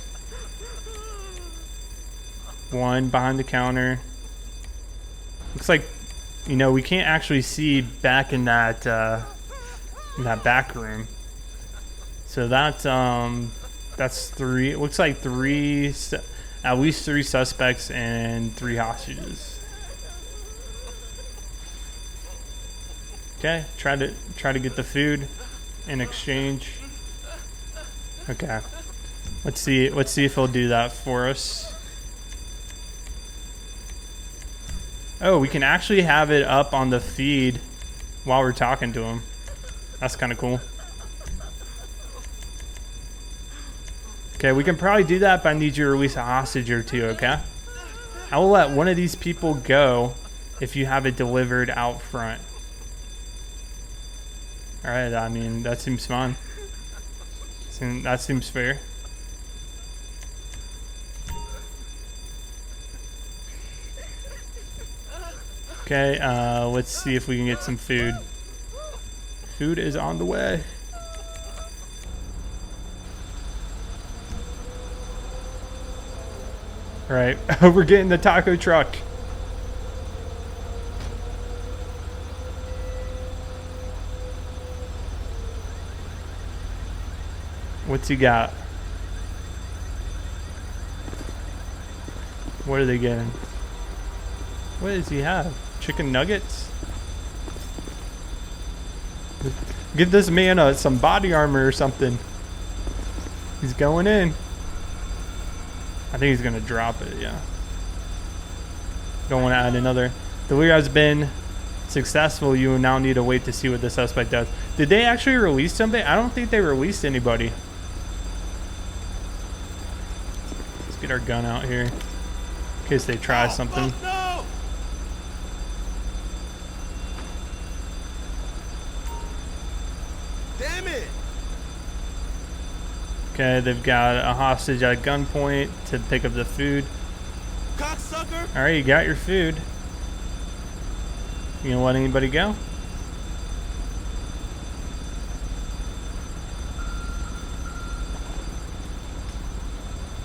One behind the counter. Looks like, you know, we can't actually see back in that back room. So that's 3. It looks like at least 3 suspects and 3 hostages. Okay, try to get the food in exchange. Okay, let's see if he'll do that for us. Oh, we can actually have it up on the feed while we're talking to him. That's kind of cool. Okay, we can probably do that, but I need you to release a hostage or 2, okay? I will let one of these people go if you have it delivered out front. Alright, I mean, that seems fine. That seems fair. Okay, let's see if we can get some food. Food is on the way. Alright, we're getting the taco truck. What's he got? What are they getting? What does he have? Chicken nuggets? Give this man some body armor or something. He's going in. I think he's going to drop it, yeah. Don't want to add another. The leader has been successful. You now need to wait to see what the suspect does. Did they actually release somebody? I don't think they released anybody. Let's get our gun out here in case they try something.
No! Damn it!
Okay, they've got a hostage at gunpoint to pick up the food.
Cocksucker!
Alright, you got your food. You gonna let anybody go?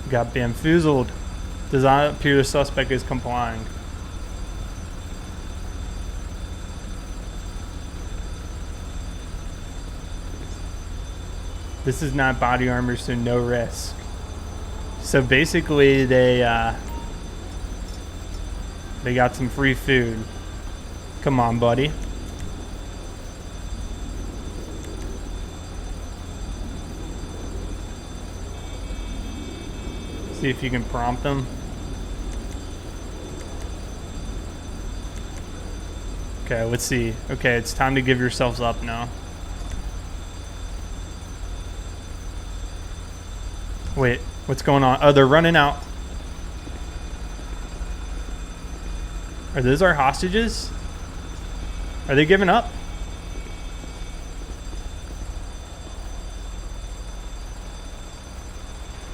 Got bamboozled. Does not appear the suspect is complying. This is not body armor, so no risk. So basically, they got some free food. Come on, buddy. See if you can prompt them. Okay, let's see. Okay, it's time to give yourselves up now. Wait, what's going on? Oh, they're running out. Are those our hostages? Are they giving up?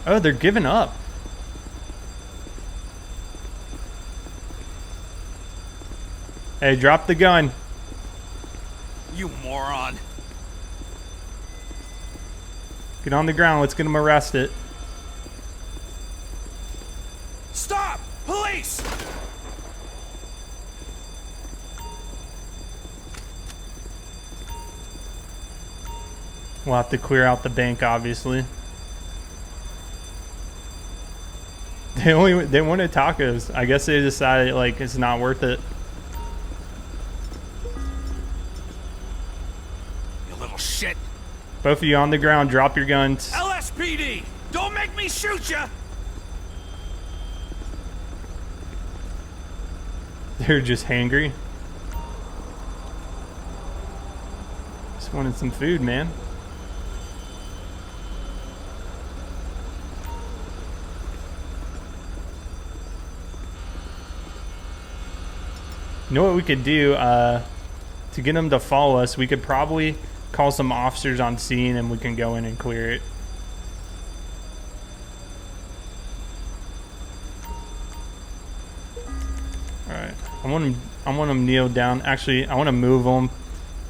Oh, they're giving up. Hey, drop the gun.
You moron.
Get on the ground. Let's get him arrested.
Stop! Police!
We'll have to clear out the bank, obviously. They wanted tacos. I guess they decided like it's not worth it.
You little shit.
Both of you on the ground. Drop your guns.
LSPD! Don't make me shoot ya!
They're just hangry. Just wanted some food, man. You know what we could do to get them to follow us? We could probably call some officers on scene and we can go in and clear it. Alright, I want them kneel down. Actually, I want to move them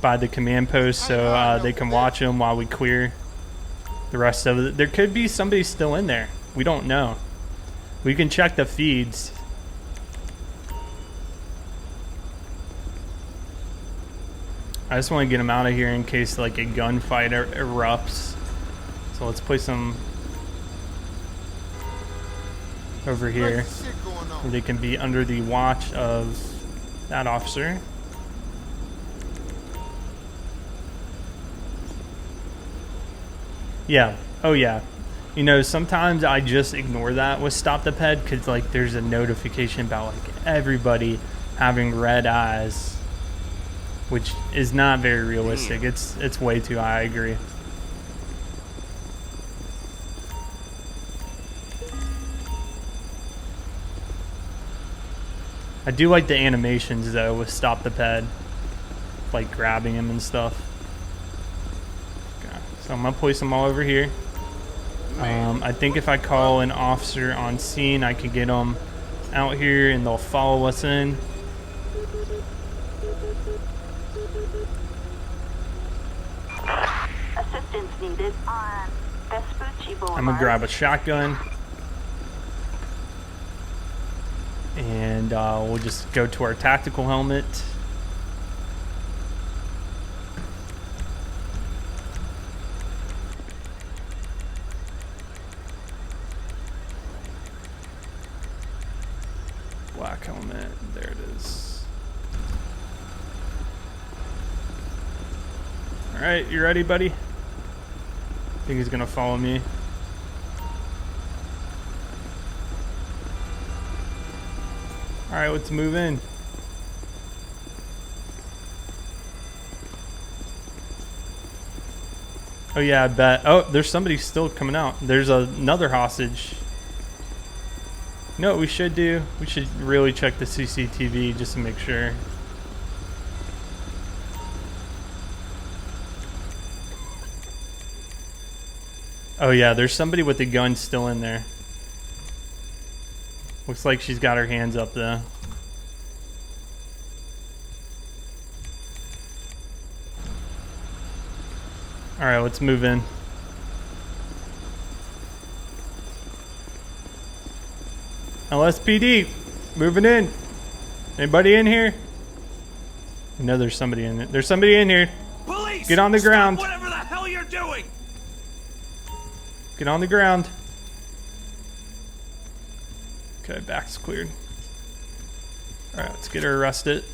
by the command post so they can watch them while we clear the rest of it. There could be somebody still in there. We don't know. We can check the feeds. I just want to get them out of here in case like a gunfight erupts. So let's place them over here where they can be under the watch of that officer. Yeah. Oh yeah. You know, sometimes I just ignore that with Stop the Ped because like there's a notification about like everybody having red eyes, which is not very realistic. It's way too high. I agree. I do like the animations though with Stop the Ped, like grabbing him and stuff. Okay, so I'm gonna place them all over here. I think if I call an officer on scene, I can get them out here and they'll follow us in.
Assistance needed on Vespucci Boulevard.
I'm gonna grab a shotgun and we'll just go to our tactical helmet. Black helmet, there it is. All right, you ready, buddy? I think he's gonna follow me. All right, let's move in. Oh yeah, I bet. Oh, there's somebody still coming out. There's another hostage. You know what we should do? We should really check the CCTV just to make sure. Oh yeah, there's somebody with a gun still in there. Looks like she's got her hands up though. Alright, let's move in. LSPD, moving in. Anybody in here? I know there's somebody in it. There's somebody in here.
Police!
Get on the ground.
Stop whatever the hell you're doing!
Get on the ground. Okay, back's cleared. Alright, let's get her arrested.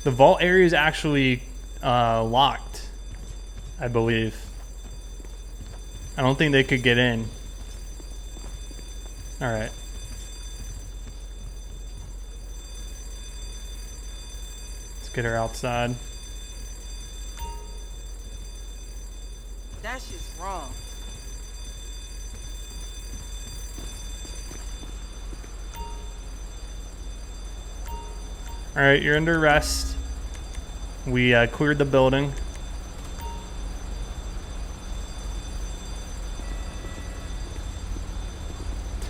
The vault area is actually locked, I believe. I don't think they could get in. Alright. Let's get her outside.
That's just wrong.
Alright, you're under arrest. We cleared the building.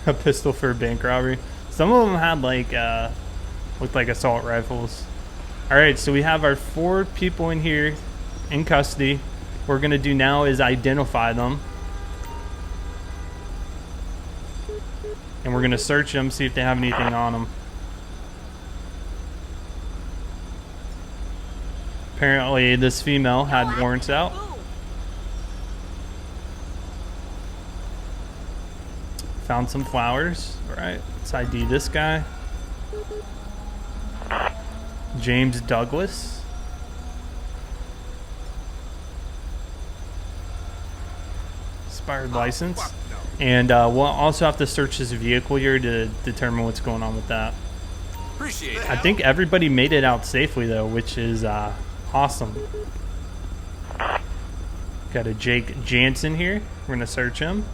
A pistol for a bank robbery. Some of them had like looked like assault rifles. All right, so we have our 4 people in here in custody. What we're gonna do now is identify them, and we're gonna search them, see if they have anything on them. Apparently, this female had warrants out. Found some flowers. All right, let's ID this guy. James Douglas. Expired license. And we'll also have to search his vehicle here to determine what's going on with that.
Appreciate it.
I think everybody made it out safely though, which is awesome. Got a Jake Jansen here. We're gonna search him.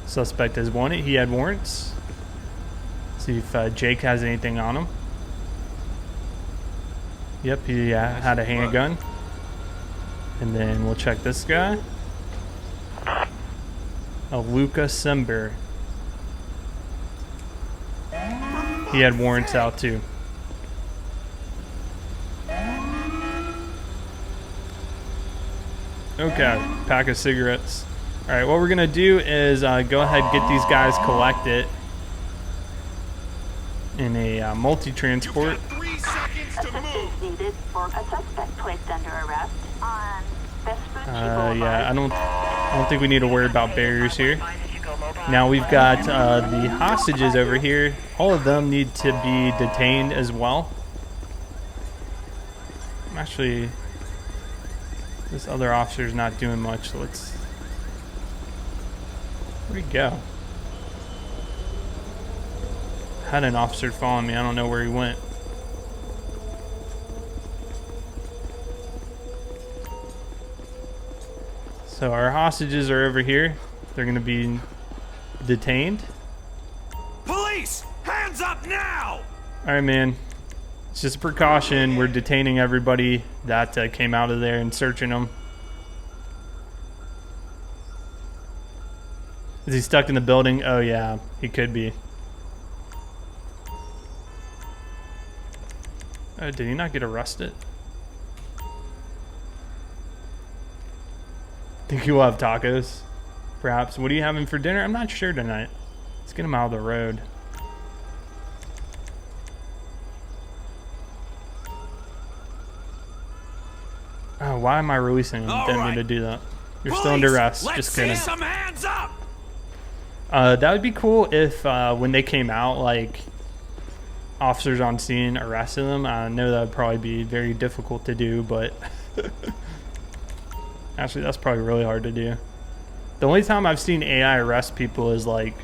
Suspect is wanted. He had warrants. See if Jake has anything on him. Yep, he had a handgun. And then we'll check this guy. A Luca Sember. He had warrants out too. Okay, pack of cigarettes. All right, what we're gonna do is go ahead and get these guys collected in a multi-transport.
3 seconds to move.
Assistance needed for a suspect placed under arrest on Vespucci Boulevard.
Yeah, I don't think we need to worry about barriers here. Now we've got the hostages over here. All of them need to be detained as well. Actually, this other officer's not doing much. So let's. Where'd he go? Had an officer following me. I don't know where he went. So our hostages are over here. They're going to be detained.
Police, hands up now!
All right, man. It's just a precaution. We're detaining everybody that came out of there and searching them. Is he stuck in the building? Oh, yeah. He could be. Oh, did he not get arrested? Think he will have tacos? Perhaps. What are you having for dinner? I'm not sure tonight. Let's get him out of the road. Oh, why am I releasing him? Didn't mean to do that. You're still under arrest.
Let's
Just kidding.
see some hands up!
That would be cool if when they came out, like, officers on scene arrested them. I know that would probably be very difficult to do, but actually that's probably really hard to do. The only time I've seen AI arrest people is like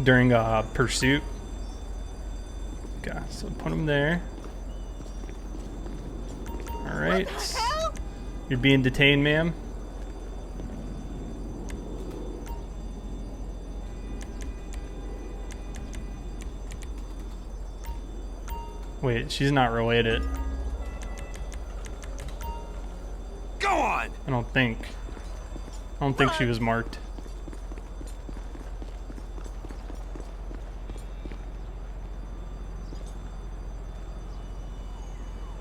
during a pursuit. Okay, so put them there. All right. You're being detained, ma'am. Wait, she's not related.
Go on!
I don't think she was marked.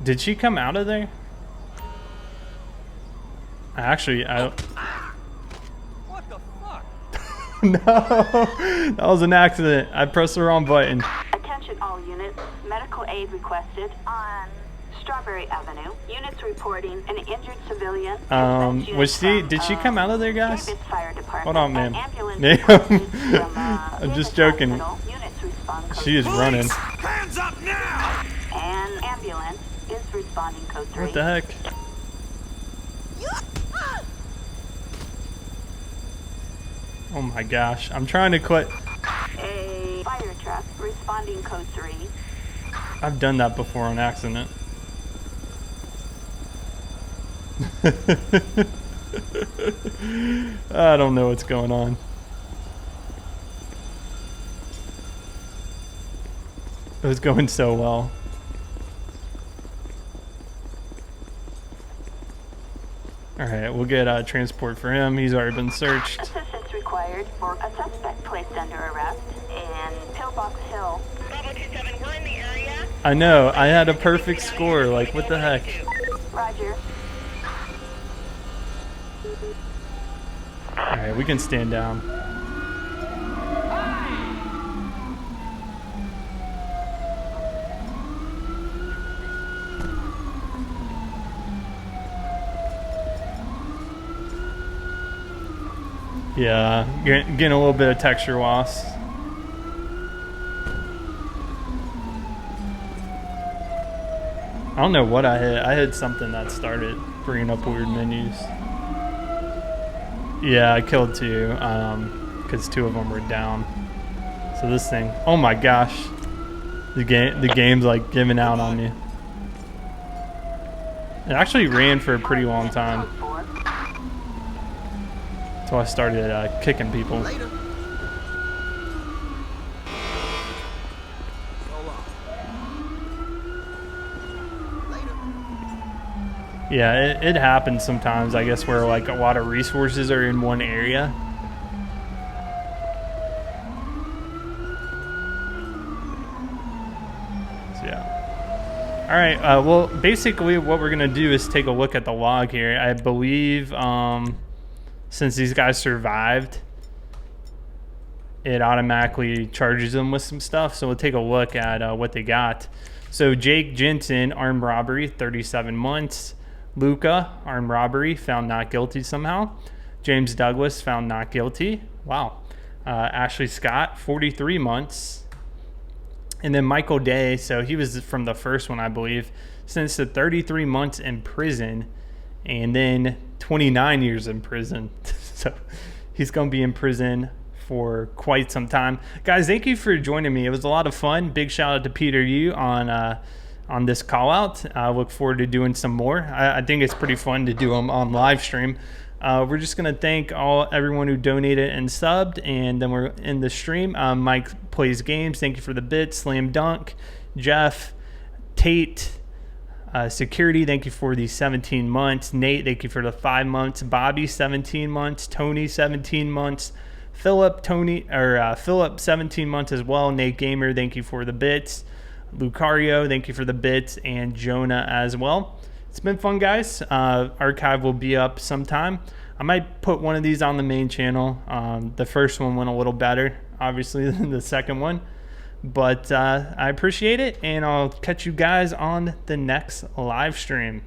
Did she come out of there?
What the fuck?
No, that was an accident. I pressed the wrong button.
Attention all units. Medical aid requested on Strawberry Avenue. Units reporting an injured civilian.
Did she come out of there, guys?
Davis Fire Department.
Hold on, ma'am.
Ambulance
Ma'am.
requested from,
I'm just
Davis
joking.
Hospital. Units respond code
She is
three.
running.
Hands up now!
And ambulance is responding code 3.
What the heck? Oh my gosh. I'm trying to quit.
A fire truck responding code 3.
I've done that before on accident. I don't know what's going on. It was going so well. Alright, we'll get transport for him. He's already been searched.
Assistance required required for a suspect placed under arrest in Pillbox Hill.
Bravo 27, we're in the area.
I know. I had a perfect score. Like, what the heck?
Roger.
All right, we can stand down. Yeah, getting a little bit of texture loss. I don't know what I hit. I hit something that started bringing up weird menus. Yeah, I killed two, because two of them were down. So this thing, oh my gosh, the game's like giving out on me. It actually ran for a pretty long time. So I started kicking people.
Later.
Yeah, it happens sometimes, I guess, where like a lot of resources are in one area. So yeah. All right, well, basically what we're gonna do is take a look at the log here. I believe since these guys survived, it automatically charges them with some stuff. So we'll take a look at what they got. So Jake Jensen, armed robbery, 37 months. Luca, armed robbery, found not guilty somehow. James Douglas, found not guilty. Wow. Ashley Scott, 43 months. And then Michael Day, so he was from the first one, I believe, sentenced to 33 months in prison and then 29 years in prison. So he's going to be in prison for quite some time. Guys, thank you for joining me. It was a lot of fun. Big shout out to Peter Yu on this call out. I look forward to doing some more. I think it's pretty fun to do them on live stream. We're just going to thank everyone who donated and subbed, and then we're in the stream. Mike Plays Games, thank you for the bits. Slam Dunk, Jeff, Tate, Security, thank you for the 17 months. Nate, thank you for the 5 months. Bobby, 17 months. Tony, 17 months. Philip, 17 months as well. Nate Gamer, thank you for the bits. Lucario, thank you for the bits, and Jonah as well. It's been fun, guys. Archive will be up sometime. I might put one of these on the main channel. The first one went a little better, obviously, than the second one. But I appreciate it, and I'll catch you guys on the next live stream.